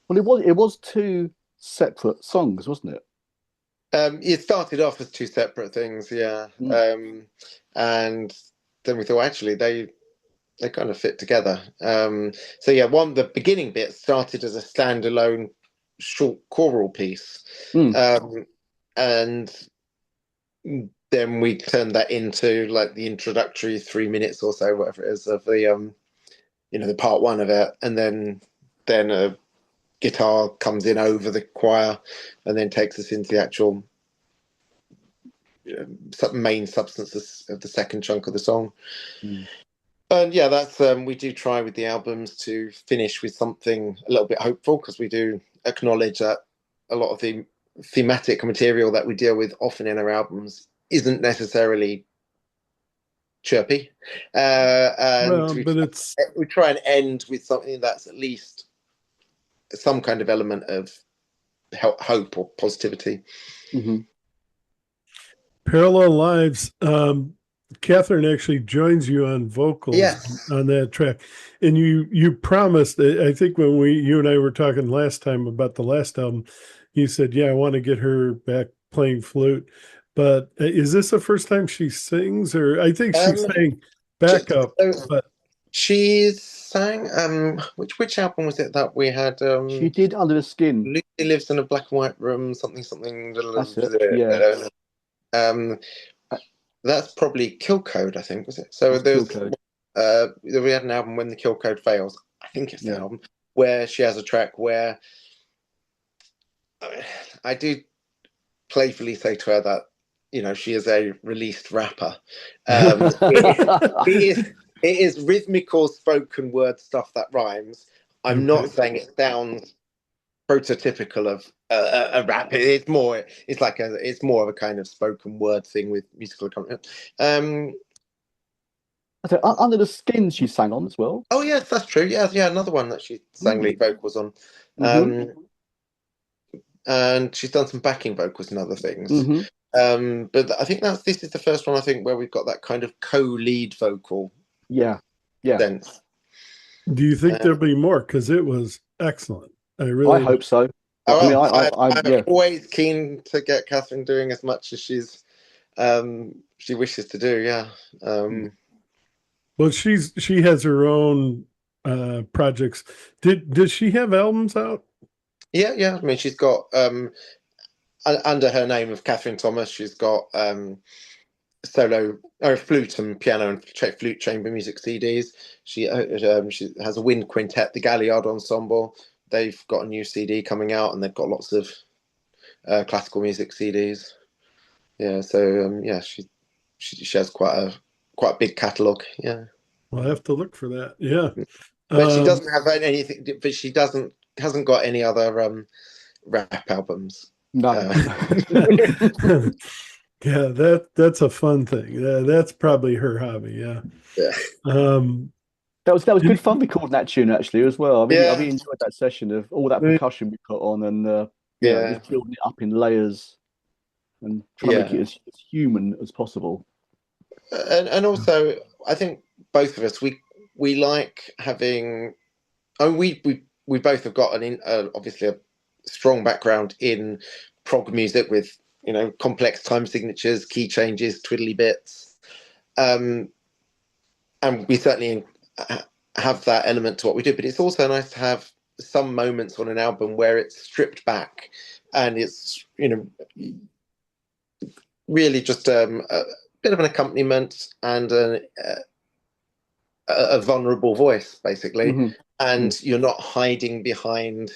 Well, it was 2 separate songs, wasn't it? It started off as 2 separate things, and then we thought actually they kind of fit together. The beginning bit started as a standalone short choral piece, and then we turned that into like the introductory 3 minutes or so, whatever it is, of the the part 1 of it, and then a guitar comes in over the choir and then takes us into the actual main substance of the second chunk of the song. And that's we do try with the albums to finish with something a little bit hopeful, because we do acknowledge that a lot of the thematic material that we deal with often in our albums isn't necessarily chirpy, and Well, but it's we try and end with something that's at least some kind of element of hope or positivity. Mm-hmm. Parallel Lives. Catherine actually joins you on vocals Yes. on that track, and you promised. I think when you and I were talking last time about the last album, you said, "Yeah, I want to get her back playing flute." But is this the first time she sings, or I think she sang backup? But she sang. Which album was it that we had? She did Under the Skin. Lucy Lives in a Black and White Room. Something. That's it. Yeah. That's probably Kill Code, I think, was it? So there's we had an album, When the Kill Code Fails. I think it's the album where she has a track where I do playfully say to her that, you know, she is a released rapper. It is rhythmical spoken word stuff that rhymes. I'm not saying it sounds prototypical of a rap. It's more of a kind of spoken word thing with musical accompaniment. Under the Skin she sang on as well. Oh yes, that's true. Yeah, another one that she sang lead vocals on. And she's done some backing vocals and other things. But I think this is the first one, I think, where we've got that kind of co-lead vocal. Yeah. Sense. Do you think there'll be more? Because it was excellent. I hope so. I'm always keen to get Catherine doing as much as she wishes to do. Yeah. Well, she has her own projects. Does she have albums out? Yeah. I mean, she's got under her name of Catherine Thomas, she's got solo flute and piano and flute chamber music CDs. She has a wind quintet, the Galliard Ensemble. They've got a new CD coming out, and they've got lots of classical music CDs. Yeah, so she has quite a big catalogue. Yeah, I'll have to look for that. Yeah, but she doesn't have anything. But she hasn't got any other rap albums. No. Yeah, that's a fun thing. That's probably her hobby. Yeah. That was good fun recording that tune actually as well. I really enjoyed that session of all that percussion we put on and just building it up in layers and trying to make it as human as possible. And also, I think both of us we like having. We both have got obviously a strong background in prog music with, you know, complex time signatures, key changes, twiddly bits, and we certainly have that element to what we do. But it's also nice to have some moments on an album where it's stripped back and it's, you know, really just a bit of an accompaniment and a vulnerable voice, basically. And you're not hiding behind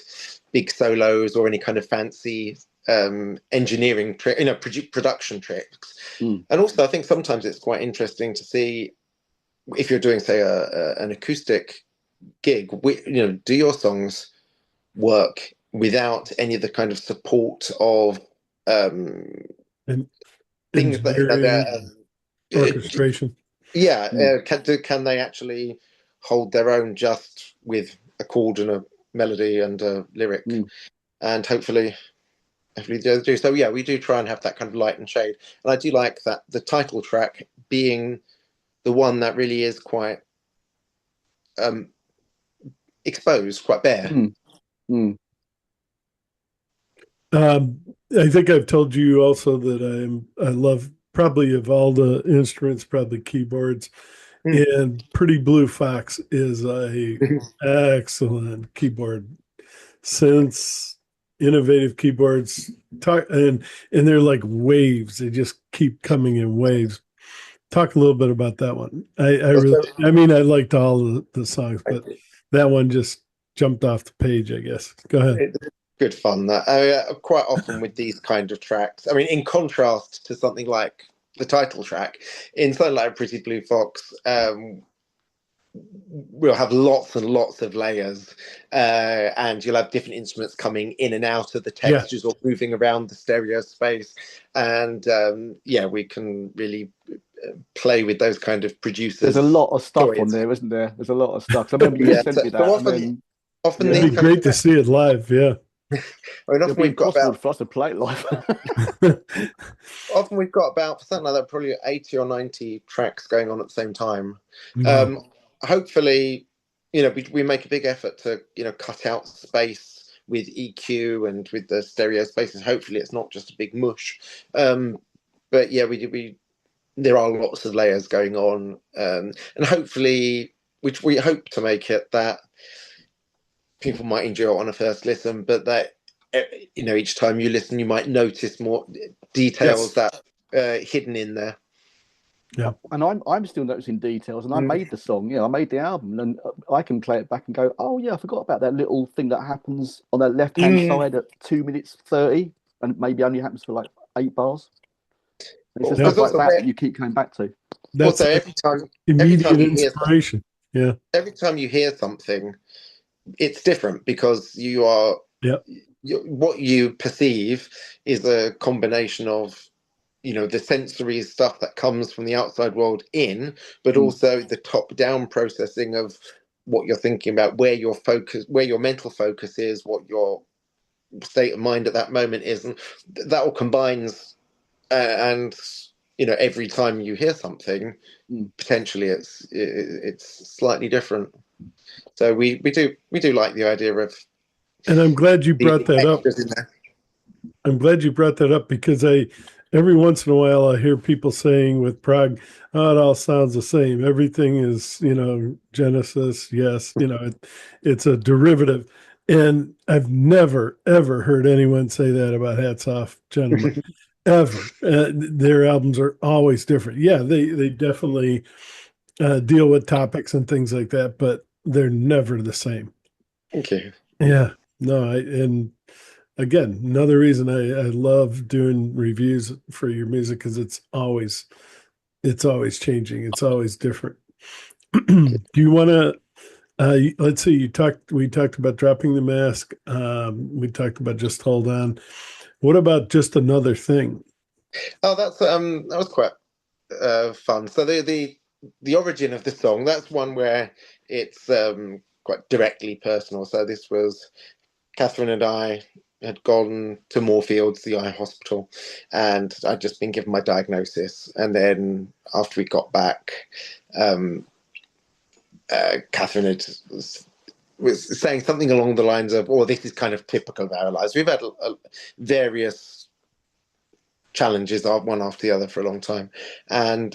big solos or any kind of fancy engineering trick, production tricks. And also, I think sometimes it's quite interesting to see if you're doing, say, an acoustic gig. Do your songs work without any of the kind of support of things that orchestration? Can they actually hold their own just with a chord and a melody and a lyric? And hopefully they do. So yeah, we do try and have that kind of light and shade. And I do like that the title track being the one that really is quite exposed, quite bare. I think I've told you also that I love, probably of all the instruments, probably keyboards. And Pretty Blue Fox is a excellent keyboard. Since innovative keyboards and they're like waves, they just keep coming in waves. Talk a little bit about that one. I liked all the songs, but that one just jumped off the page, I guess. Go ahead. Good fun. Quite often with these kind of tracks, I mean, in contrast to something like the title track, in something like Pretty Blue Fox, we'll have lots and lots of layers, and you'll have different instruments coming in and out of the textures or moving around the stereo space. And we can really play with those kind of producers. There's a lot of stuff toys. on there, isn't there? There's a lot of stuff. I remember you Yeah, sent so me that. often, and then, often It'd these be kind great of to see it live. Yeah. I mean, it'll often be we've got impossible about for us to play it live. often we've got about something like that, probably 80 or 90 tracks going on at the same time. Wow. Hopefully, you know, we make a big effort to, you know, cut out space with EQ and with the stereo spaces. Hopefully it's not just a big mush. But yeah, we there are lots of layers going on, and hopefully, which we hope to make it that people might enjoy it on a first listen, but that, you know, each time you listen, you might notice more details that hidden in there. Yeah. And I'm still noticing details. And I made the song, I made the album, and I can play it back and go, oh yeah, I forgot about that little thing that happens on that left-hand side at 2 minutes 30, and maybe only happens for like 8 bars. It's just stuff like that you keep coming back to. That's also, like immediate inspiration. Yeah. Every time you hear something, it's different because you are. Yeah. What you perceive is a combination of, you know, the sensory stuff that comes from the outside world in, but also the top-down processing of what you're thinking about, where your focus, where your mental focus is, what your state of mind at that moment is, and that all combines. And you know, every time you hear something, potentially it's slightly different. So we do like the idea of. And I'm glad you brought that up. I'm glad you brought that up because every once in a while I hear people saying with prog, oh, it all sounds the same. Everything is, you know, Genesis. Yes, you know, it's a derivative. And I've never, ever heard anyone say that about Hats Off Gentlemen. Ever. Their albums are always different. Yeah, they definitely deal with topics and things like that, but they're never the same. Thank you. Yeah. No, and again, another reason I love doing reviews for your music because it's always changing. It's always different. Do you want to let's see, we talked about Dropping the Mask. We talked about Just Hold On. What about Just Another Thing? Oh, that was quite fun. So the origin of the song, that's one where it's quite directly personal. So this was Catherine and I had gone to Moorfields, the eye hospital, and I'd just been given my diagnosis. And then after we got back, Catherine was saying something along the lines of, "Oh, this is kind of typical of our lives. We've had various challenges, one after the other, for a long time, and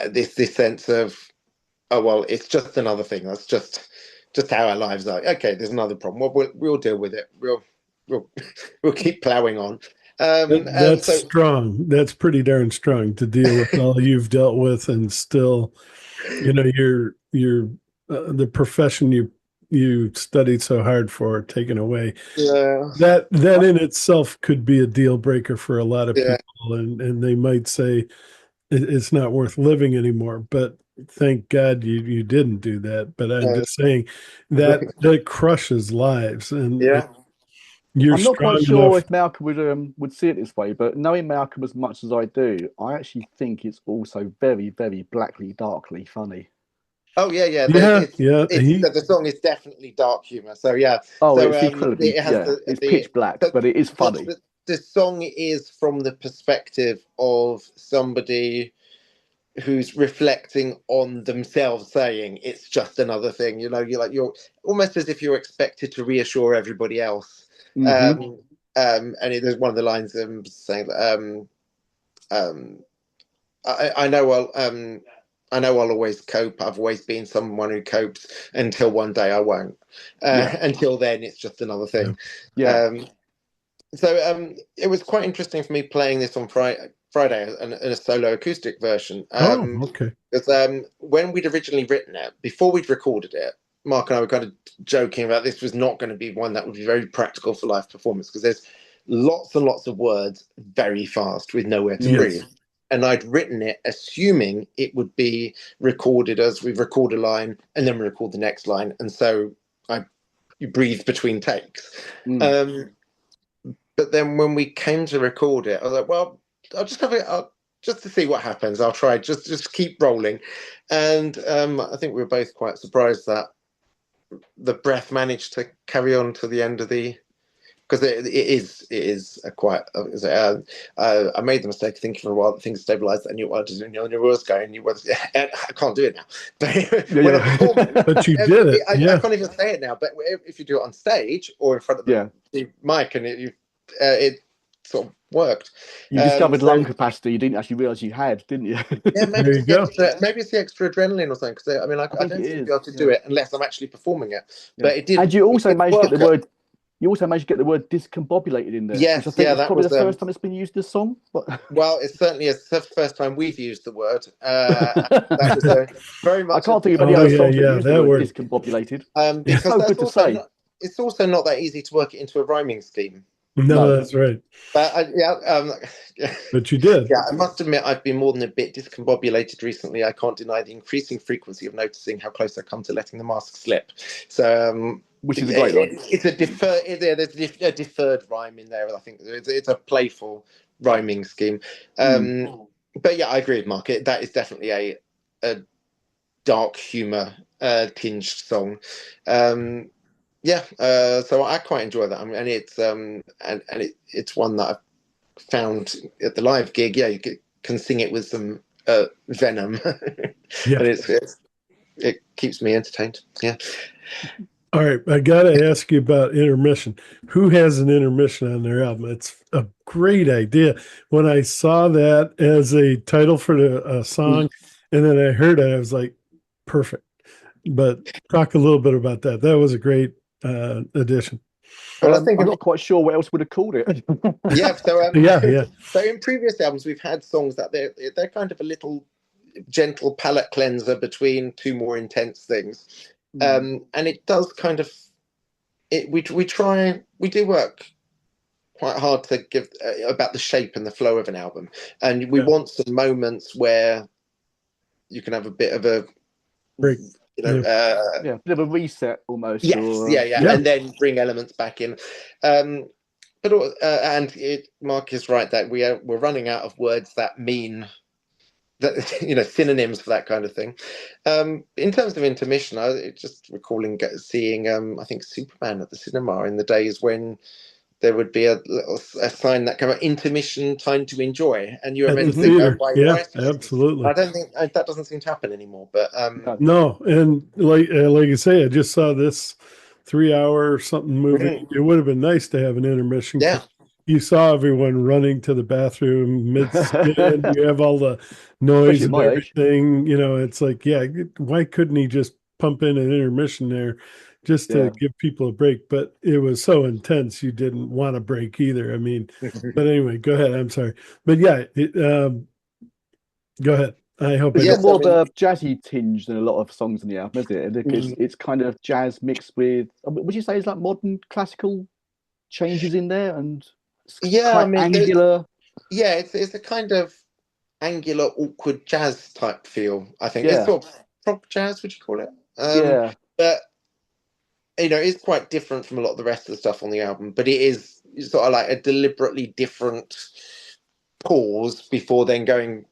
this sense of, oh well, it's just another thing. That's just how our lives are. Okay, there's another problem. Well, we'll deal with it. We'll keep plowing on." That's strong. That's pretty darn strong to deal with all you've dealt with, and still, you know, you're the profession you studied so hard for taken away. Yeah. That in itself could be a deal breaker for a lot of people, and they might say it's not worth living anymore. But thank God you didn't do that. But I'm just saying that crushes lives, and you're I'm not quite strong sure enough. if Malcolm would see it this way, but knowing Malcolm as much as I do, I actually think it's also very, very blackly, darkly funny. Oh yeah. The song is definitely dark humor. So yeah. Oh, so, it's incredibly. It's pitch black, but it is funny. The song is from the perspective of somebody who's reflecting on themselves, saying it's just another thing. You know, you're almost as if you're expected to reassure everybody else. Mm-hmm. And there's one of the lines saying, I know I'll always cope. I've always been someone who copes until one day I won't. Until then, it's just another thing. Yeah. So it was quite interesting for me playing this on Friday in a solo acoustic version. Okay. Because when we'd originally written it, before we'd recorded it, Mark and I were kind of joking about this was not going to be one that would be very practical for live performance because there's lots and lots of words very fast with nowhere to breathe. And I'd written it assuming it would be recorded as we record a line and then we record the next line. And so you breathe between takes. But then when we came to record it, I was like, well, I'll just have it. just to see what happens. I'll try just keep rolling, and I think we were both quite surprised that the breath managed to carry on to the end of the. Because it is a quite. I made the mistake of thinking for a while that things stabilised, and you was going, I can't do it now. But you did it. I can't even say it now. But if you do it on stage or in front of the mic, and it sort of worked. You discovered lung capacity you didn't actually realise you had, didn't you? Yeah, maybe it's the extra adrenaline or something. Because I don't think I'd be able to do it unless I'm actually performing it. Yeah. But it did. And you also managed to get the word. You also managed to get the word discombobulated in there. Yes, which I think is probably the first time it's been used this song. Well, it certainly is the first time we've used the word. That was very much. I can't think of any other songs that use the word word. discombobulated. Because so good to say. It's also not that easy to work it into a rhyming scheme. No, that's right. But but you did. Yeah, I must admit I've been more than a bit discombobulated recently. I can't deny the increasing frequency of noticing how close I come to letting the mask slip. So, which is a great line. It's a deferred. There's a deferred rhyme in there. I think it's a playful rhyming scheme. But yeah, I agree with Mark. That is definitely a dark humour tinged song. So I quite enjoy that. I mean, and it's one that I've found at the live gig. Yeah, you can sing it with some venom, and it keeps me entertained. Yeah. All right, I got to ask you about intermission. Who has an intermission on their album? It's a great idea. When I saw that as a title for the song, and then I heard it, I was like, perfect. But talk a little bit about that. That was a great addition. Well, I'm not quite sure what else would have called it. Yeah. So yeah. So in previous albums, we've had songs that they're kind of a little gentle palate cleanser between two more intense things. And it does kind of we do work quite hard to give about the shape and the flow of an album, and we want some moments where you can have a bit of a break, bit of a reset almost. Yes, and then bring elements back in. Mark is right that we're running out of words that mean that, synonyms for that kind of thing. In terms of intermission, I just recalling seeing I think Superman at the cinema in the days when there would be a sign that came out, intermission, time to enjoy, and you were meant to think, why absolutely. I don't think that doesn't seem to happen anymore. But no, and like I say, I just saw this 3-hour or something movie. It would have been nice to have an intermission. Yeah. You saw everyone running to the bathroom mid-spin. You have all the noise and everything. It's like, why couldn't he just pump in an intermission there just to give people a break? But it was so intense, you didn't want a break either. I mean, but anyway, go ahead. I'm sorry. But go ahead. I hope it's more of a jazzy tinge than a lot of songs in the album, isn't it? It's kind of jazz mixed with, would you say it's like modern classical changes in there? And angular. It's a kind of angular, awkward jazz type feel. I think it's sort of prog jazz. Would you call it? But it's quite different from a lot of the rest of the stuff on the album. But it is sort of like a deliberately different pause before then going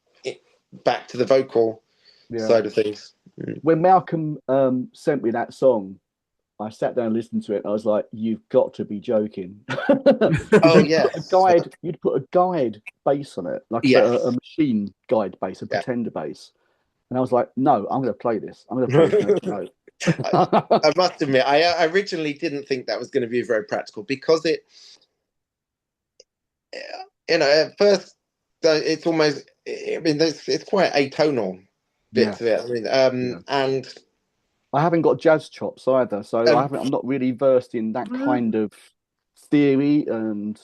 back to the vocal side of things. When Malcolm sent me that song, I sat down and listened to it. I was like, "You've got to be joking!" You'd put a guide bass on it, like a machine guide bass, a pretender bass. And I was like, "No, I'm going to play this. I'm going to play this note." I must admit, I originally didn't think that was going to be very practical because it, at first it's almost. I mean, it's quite atonal bits of it. I mean, and. I haven't got jazz chops either, so I'm not really versed in that kind of theory, and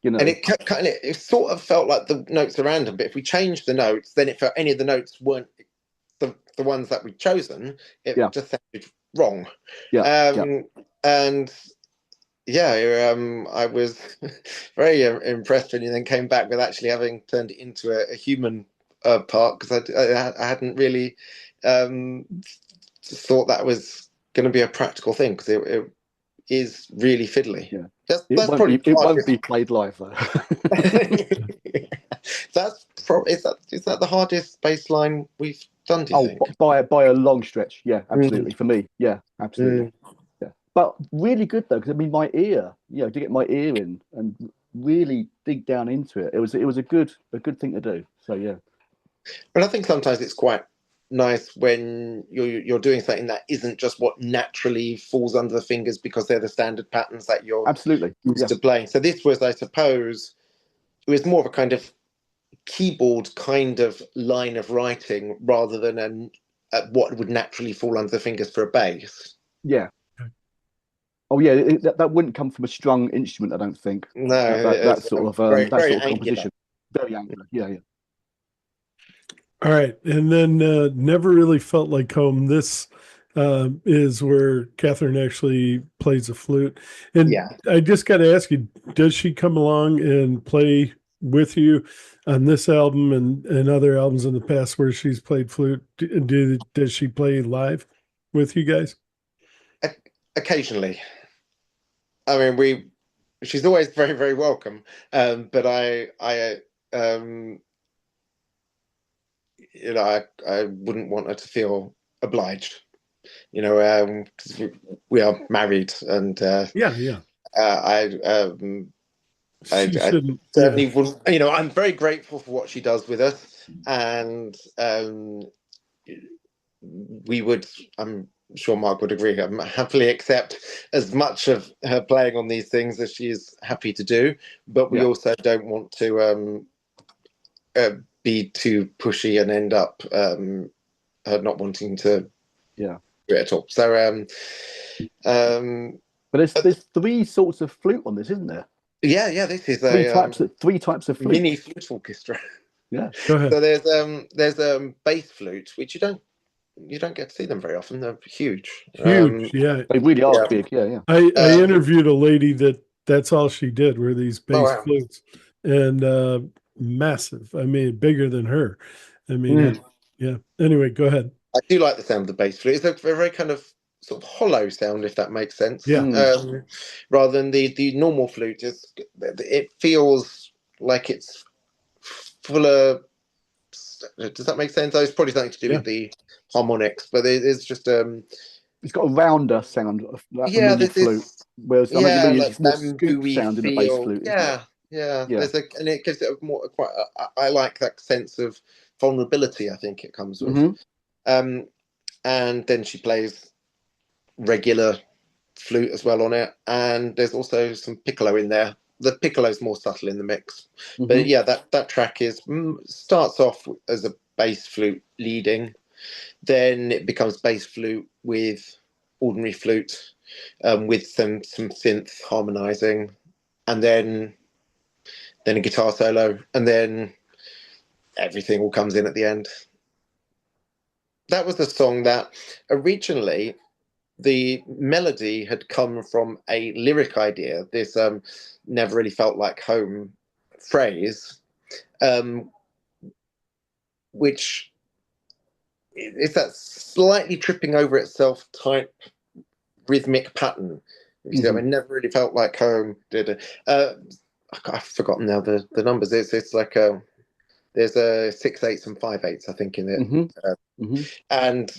And it sort of felt like the notes are random, but if we changed the notes, then if any of the notes weren't the ones that we'd chosen, it just sounded wrong. And I was very impressed when you then came back with actually having turned it into a human part, because I hadn't really. Thought that was going to be a practical thing, because it is really fiddly. That's It won't probably be. It won't hardest. be played live though. Is that the hardest bass line we've done? Do you Oh, think? by a long stretch. Yeah, absolutely. Mm. For me, yeah, absolutely. Yeah, but really good though, because I mean, my ear, to get my ear in and really dig down into it. It was a good thing to do. So yeah, But I think sometimes it's quite nice when you're doing something that isn't just what naturally falls under the fingers because they're the standard patterns that you're absolutely. used Yeah, to playing. So this was, I suppose, it was more of a kind of keyboard kind of line of writing rather than what would naturally fall under the fingers for a bass. yeah. Oh yeah, that wouldn't come from a strung instrument, I don't think. No, That sort of very, very sort of angular. composition, very angular. Yeah, yeah. All right. And then Never Really Felt Like Home. This is where Catherine actually plays the flute. And Yeah. I just got to ask you, does she come along and play with you on this album and other albums in the past where she's played flute? Does she play live with you guys? Occasionally. I mean, she's always very, very welcome. But I wouldn't want her to feel obliged. 'Cause we are married, and Yeah. I She shouldn't. certainly wouldn't. I'm very grateful for what she does with us, and we would. I'm sure Mark would agree. Happily accept as much of her playing on these things as she's happy to do, but we also don't want to be too pushy and end up her not wanting to do it at all. So but there's three sorts of flute on this, isn't there? yeah, this is three types of flute. mini flute orchestra. Yeah. Go ahead. So there's bass flute, which you don't get to see them very often. They're huge. Huge. Yeah. They really are big. Yeah. I interviewed a lady that's all she did were these bass flutes, and massive. I mean, bigger than her. I mean, yeah. Anyway, go ahead. I do like the sound of the bass flute. It's a very kind of sort of hollow sound, if that makes sense. Yeah. Rather than the normal flute, it feels like it's full of. Does that make sense? It's probably something to do with the harmonics, but it's just it's got a rounder sound. This flute. Whereas it's more scoop gooey sound in the bass flute. Yeah. And it gives it I like that sense of vulnerability. I think it comes with. And then she plays regular flute as well on it, and there's also some piccolo in there. The piccolo's more subtle in the mix, but yeah, that track starts off as a bass flute leading, then it becomes bass flute with ordinary flute, with some synth harmonizing, and then a guitar solo, and then everything all comes in at the end. That was the song that originally the melody had come from a lyric idea. This never really felt like home phrase, which is that slightly tripping over itself type rhythmic pattern. I never really felt like home. I've forgotten now the numbers. It's like there's a 6/8 and 5/8, I think, in it. And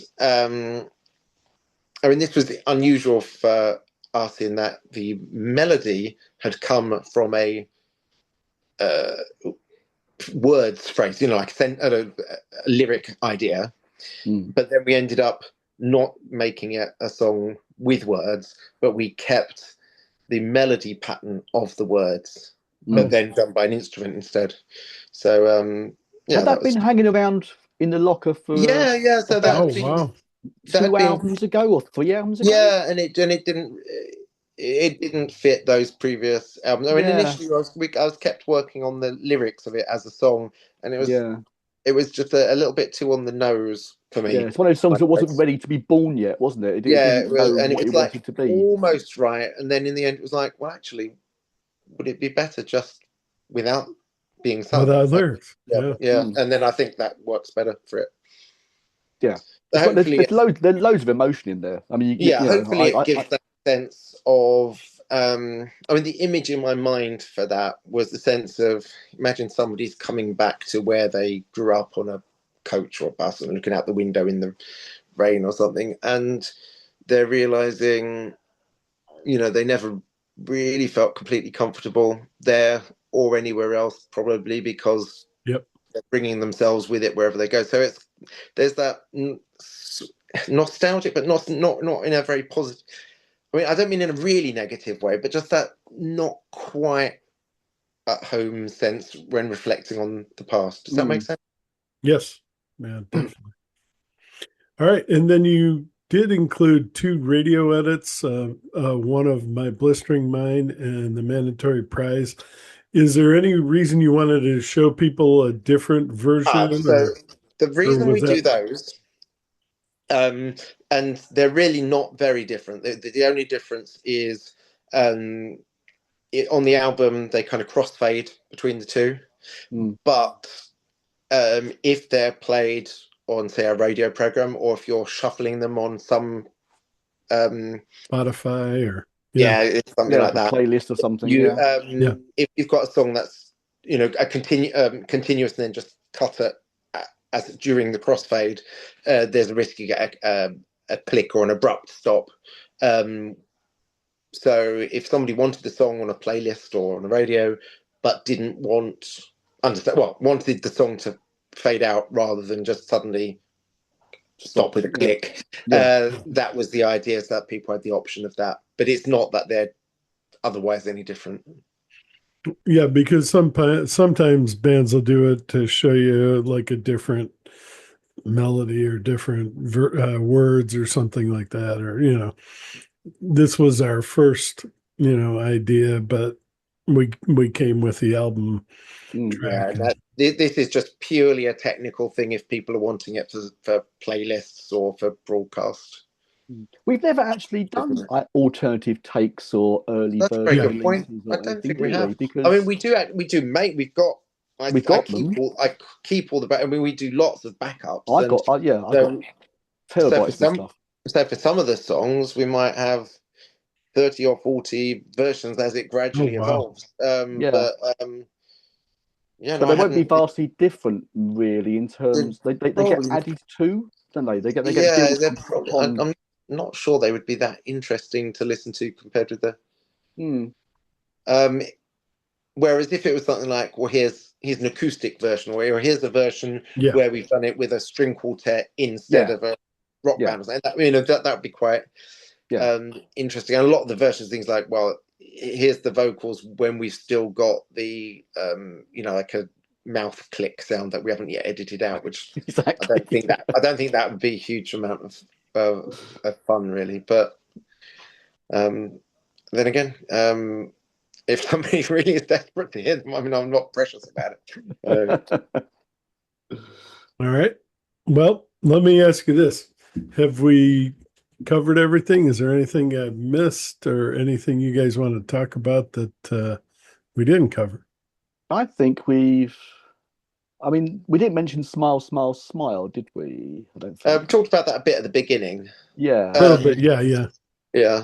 I mean, this was unusual for us in that the melody had come from a words phrase, like a lyric idea. But then we ended up not making it a song with words, but we kept the melody pattern of the words, but then done by an instrument instead. So had that been hanging around in the locker for so that wow. 2 albums ago or 3 albums ago? Yeah, and it didn't fit those previous albums. I mean, initially I was kept working on the lyrics of it as a song, and it was just a little bit too on the nose for me. Yeah, it's one of those songs that wasn't ready to be born yet, wasn't it? It was like wanted to be almost right, and then in the end it was like, well, actually, would it be better just without being sung? Without lyrics. Yeah. And then I think that works better for it. Yeah. So there's loads of emotion in there. I mean, hopefully it gives that sense of I mean, the image in my mind for that was the sense of, imagine somebody's coming back to where they grew up on a coach or a bus and looking out the window in the rain or something, and they're realizing, they never really felt completely comfortable there or anywhere else, probably because Yep. they're bringing themselves with it wherever they go. So there's that nostalgic, but not in a very positive. I mean, I don't mean in a really negative way, but just that not quite at home sense when reflecting on the past. Does that make sense? Yes. Yeah, definitely. All right. And then you did include 2 radio edits, one of My Blistering Mind and The Mandatory Prize. Is there any reason you wanted to show people a different version? So the reason we do that... those, and they're really not very different. The only difference is on the album, they kind of crossfade between the two. But if they're played on, say, a radio program, or if you're shuffling them on some Spotify or it's something like that, playlist or something. If you've got a song that's a continuous, and then just cut it as during the crossfade, there's a risk you get a click or an abrupt stop. So if somebody wanted the song on a playlist or on the radio, but didn't wanted the song to fade out rather than just suddenly stop with a click, that was the idea, is that people had the option of that. But it's not that they're otherwise any different. Yeah, because sometimes bands will do it to show you like a different melody or different words or something like that, or this was our first idea, but we came with the album track. This is just purely a technical thing if people are wanting it for playlists or for broadcast. We've never actually done alternative takes or early That's a very good point. I don't think we have. Because I mean, we do make. We've got. I keep all the back. I mean, we do lots of backups. I got terabytes of stuff. So for some of the songs, we might have 30 or 40 versions as it gradually evolves. But they won't be vastly different, really, in terms they get added to, don't they? They get I'm not sure they would be that interesting to listen to compared with the. Whereas if it was something like, well, here's an acoustic version, or here's a version where we've done it with a string quartet instead of a rock band, and that would be quite interesting. And a lot of the versions, things like, well, here's the vocals when we've still got the like a mouth click sound that we haven't yet edited out, which I don't think that would be a huge amount of fun, really. But then again, if somebody really is desperate to hear them, I mean, I'm not precious about it. All right. Well, let me ask you this: have we covered everything? Is there anything I've missed, or anything you guys want to talk about that we didn't cover? I think we didn't mention Smile, Smile, Smile, did we? I don't think. We talked about that a bit at the beginning. Yeah. A little bit, yeah.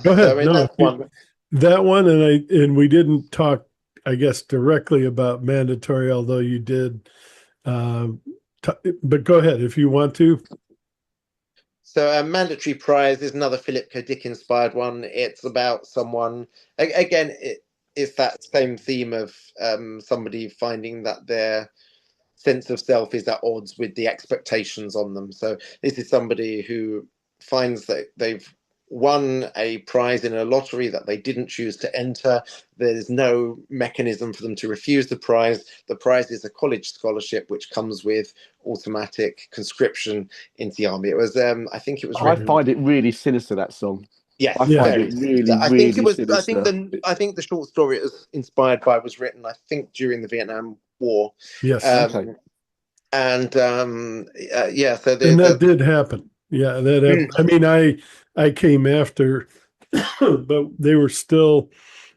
Go ahead. So, that one, and we didn't talk, I guess, directly about Mandatory, although you did. But go ahead if you want to. So Mandatory Prize is another Philip K. Dick inspired one. It's about someone, again, it's that same theme of somebody finding that their sense of self is at odds with the expectations on them. So this is somebody who finds that they've won a prize in a lottery that they didn't choose to enter. There's no mechanism for them to refuse the prize. The prize is a college scholarship, which comes with automatic conscription into the army. It was, I think it was. I find it really sinister, that song. Yes, I find it really, really sinister. I think the short story it was inspired by was written, I think, during the Vietnam War. Yes. So and that did happen. Yeah, that happened. I mean, I came after, but they were still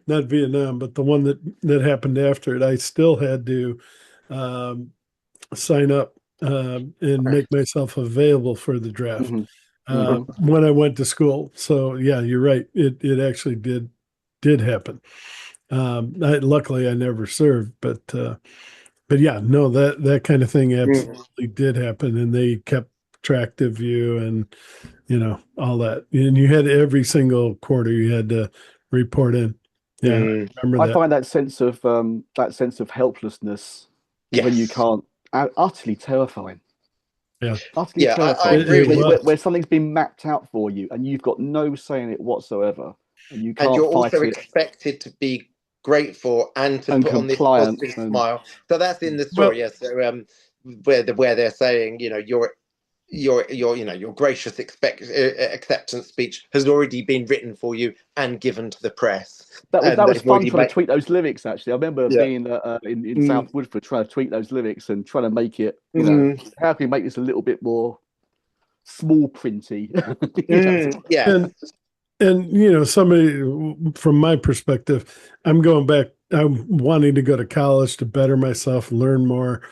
not Vietnam, but the one that happened after it. I still had to sign up and make myself available for the draft when I went to school. So yeah, you're right. It actually did did happen. Luckily, I never served, but yeah, no, that kind of thing absolutely did happen, and they kept track of you, and all that. And you had every single quarter you had to report in. Yeah, Mm. I remember I that. find that sense of helplessness when you Yes. can't, utterly terrifying. Yeah. Utterly Yeah, I terrifying. agree with It you. was. Where something's been mapped out for you and you've got no say in it whatsoever, and you And can't you're fight also it expected to be grateful and to and put on this compliant. positive And smile. So that's in the Well, story, yes. So, where they're saying, your gracious acceptance speech has already been written for you and given to the press, that and was they've fun already trying to made. tweet those lyrics. Actually, I remember Yeah. being in Mm. South Woodford trying to tweet those lyrics and trying to make it. How can we make this a little bit more small printy? Yeah. And somebody from my perspective, I'm going back. I'm wanting to go to college to better myself, learn more.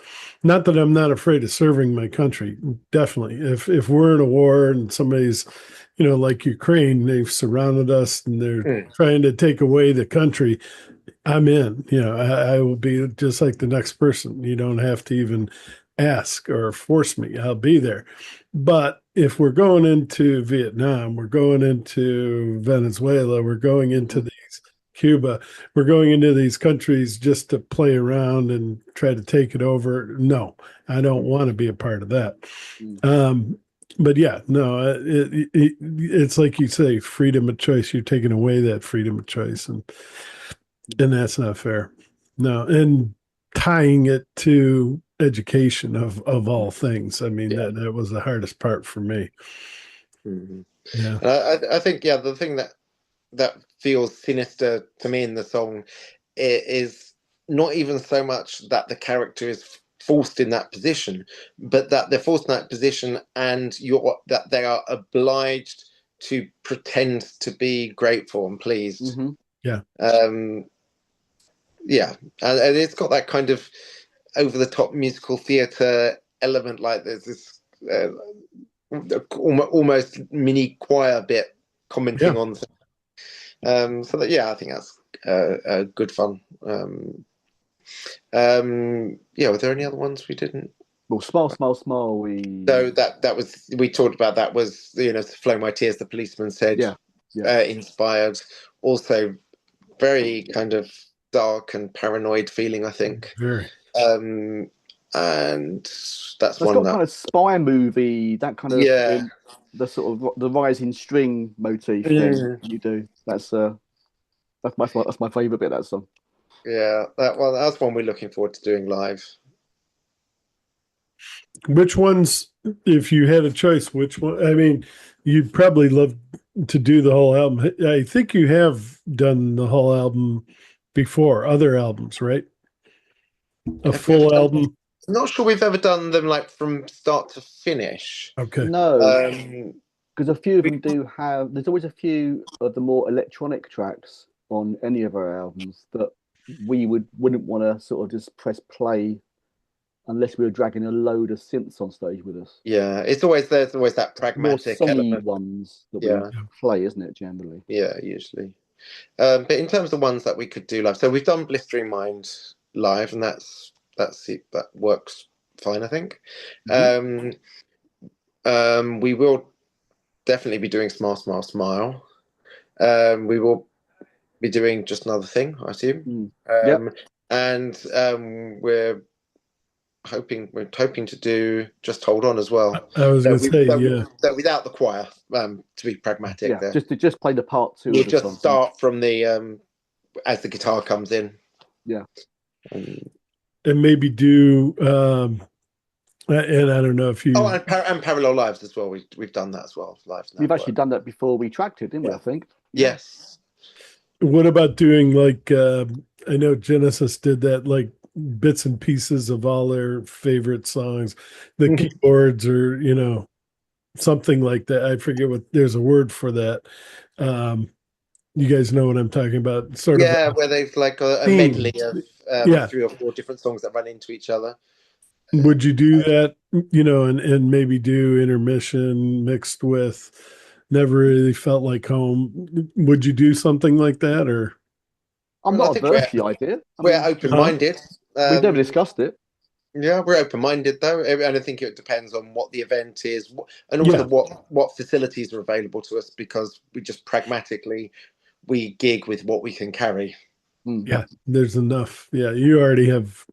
Not that I'm not afraid of serving my country. Definitely, if we're in a war and somebody's, like Ukraine, they've surrounded us and they're trying to take away the country. I'm in. I will be just like the next person. You don't have to even ask or force me. I'll be there. But if we're going into Vietnam, we're going into Venezuela, we're going into these Cuba, we're going into these countries just to play around and try to take it over. No, I don't want to be a part of that. But yeah, no, it's like you say, freedom of choice. You're taking away that freedom of choice, and that's not fair. No, and tying it to education of all things. I mean, that was the hardest part for me. Mm-hmm. Yeah. I think the thing that feels sinister to me in the song is not even so much that the character is forced in that position, but that they're forced in that position and that they are obliged to pretend to be grateful and pleased. Mm-hmm. Yeah. Yeah, and it's got that kind of over the top musical theatre element. Like there's this almost mini choir bit commenting on. So that I think that's good fun. Were there any other ones we didn't? Well, smile, smile, smile. So that was we talked about. That was to flow my tears. The policeman said. Inspired. Also, very kind of dark and paranoid feeling. I think. Very. And that's one got that kind of spy movie. That kind of the sort of the rising string motif thing you do. That's my favorite bit of that song. Yeah, that's one we're looking forward to doing live. Which ones, if you had a choice, which one? I mean, you'd probably love to do the whole album. I think you have done the whole album before, other albums, right? A full album. I'm not sure we've ever done them like from start to finish. Okay. No, because a few of them do have. There's always a few of the more electronic tracks on any of our albums that we wouldn't want to sort of just press play unless we were dragging a load of synths on stage with us. Yeah, there's always that pragmatic more songy element. ones that we play, isn't it? Generally. Yeah, usually. But in terms of ones that we could do live, so we've done Blistering Mind live, and that works fine, I think. We will definitely be doing Smile, Smile, Smile. We will be doing Just Another Thing, I assume. And we're hoping to do Just Hold On as well. I was going to say, so without the choir, to be pragmatic. Yeah, just play the part two. We'll just start from the as the guitar comes in. Yeah. And maybe do and I don't know if you and Parallel Lives as well. We've done that as well. We've actually done that before we tracked it, didn't we? I think. Yes. What about doing like I know Genesis did that, like bits and pieces of all their favorite songs, the keyboards, or something like that. I forget what. There's a word for that. You guys know what I'm talking about, sort of. Where they've like a medley of 3 or 4 different songs that run into each other. Would you do that, and maybe do Intermission mixed with Never Really Felt Like Home? Would you do something like that, or? I'm Well, I not think averse to the idea. we're open-minded. We've never discussed it. Yeah, we're open-minded though, and I think it depends on what the event is, and also what facilities are available to us, because we just pragmatically we gig with what we can carry. Yeah, there's enough. Yeah, you already have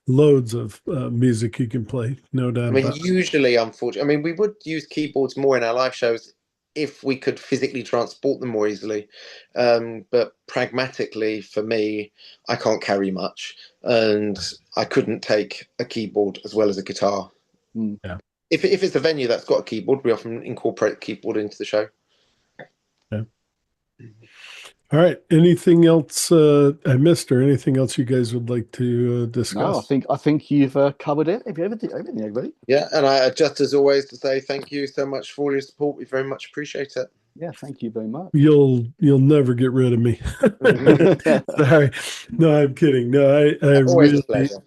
loads of music you can play, no doubt. I mean, usually, unfortunately, we would use keyboards more in our live shows if we could physically transport them more easily. But pragmatically, for me, I can't carry much, and I couldn't take a keyboard as well as a guitar. Yeah. If it's a venue that's got a keyboard, we often incorporate the keyboard into the show. Yeah. All right. Anything else I missed, or anything else you guys would like to discuss? No, I think you've covered it. Everything, everybody. Yeah, and I just as always to say thank you so much for all your support. We very much appreciate it. Yeah, thank you very much. You'll never get rid of me. Sorry. No, I'm kidding. No, I Always really, a pleasure.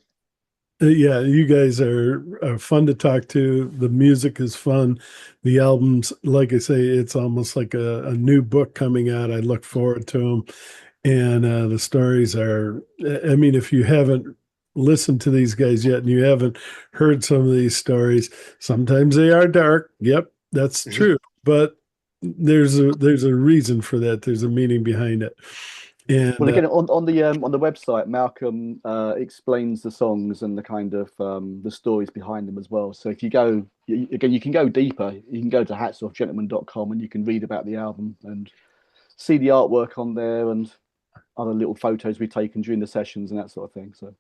Yeah, you guys are fun to talk to. The music is fun. The albums, like I say, it's almost like a new book coming out. I look forward to them. And the stories are, I mean, if you haven't listened to these guys yet and you haven't heard some of these stories, sometimes they are dark. Yep, that's true. But there's a reason for that. There's a meaning behind it. And well, again, on the website, Malcolm explains the songs and the kind of the stories behind them as well. So if you go again, you can go deeper. You can go to hatsoffgentleman.com and you can read about the album and see the artwork on there and other little photos we've taken during the sessions and that sort of thing. So,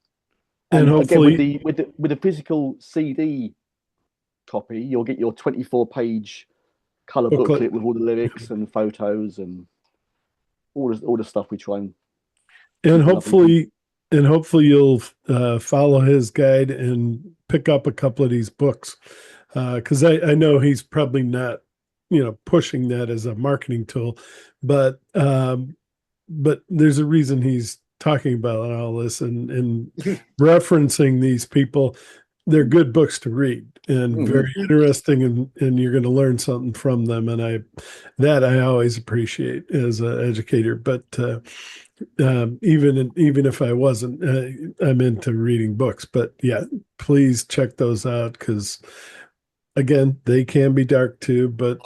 and hopefully, again, with the physical CD copy, you'll get your 24-page color booklet with all the lyrics and photos and all the stuff we try and hopefully you'll follow his guide and pick up a couple of these books, because I know he's probably not pushing that as a marketing tool, but there's a reason he's talking about all this and referencing these people. They're good books to read and very interesting, and you're going to learn something from them. And I always appreciate as an educator. But even if I wasn't, I'm into reading books. But yeah, please check those out, because again, they can be dark too. But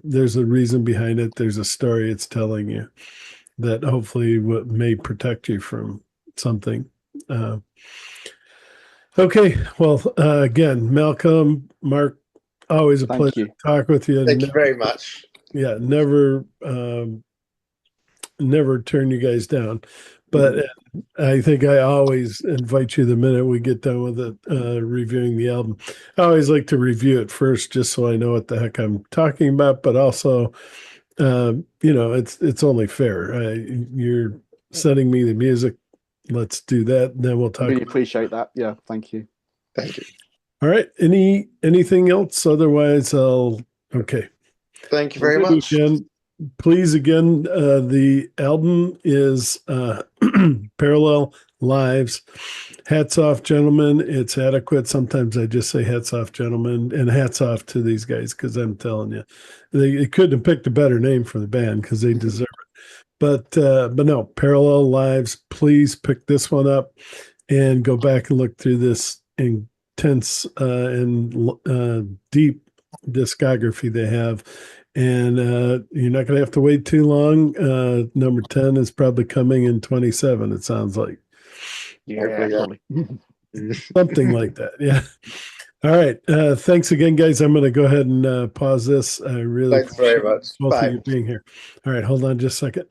there's a reason behind it. There's a story it's telling you that hopefully may protect you from something. Okay. Well, again, Malcolm, Mark, always a pleasure to talk with you. Thank you very much. Yeah, never turn you guys down. But I think I always invite you the minute we get done with it, reviewing the album. I always like to review it first, just so I know what the heck I'm talking about. But also, it's only fair. You're sending me the music. Let's do that. Then we'll talk. Really appreciate that. Yeah, thank you. Thank you. All right. Anything else? Otherwise, okay. Thank you very much. Please, again, the album is Parallel Lives. Hats off, gentlemen. It's adequate. Sometimes I just say hats off, gentlemen, and hats off to these guys, because I'm telling you, they couldn't have picked a better name for the band, because they deserve it. But no, Parallel Lives. Please pick this one up and go back and look through this intense and deep discography they have. And you're not going to have to wait too long. Number 10 is probably coming in 27, it sounds like. Yeah, probably. Something like that. Yeah. All right. Thanks again, guys. I'm going to go ahead and pause this. I really Thanks very much. both of you being here. All right. Hold on just a second.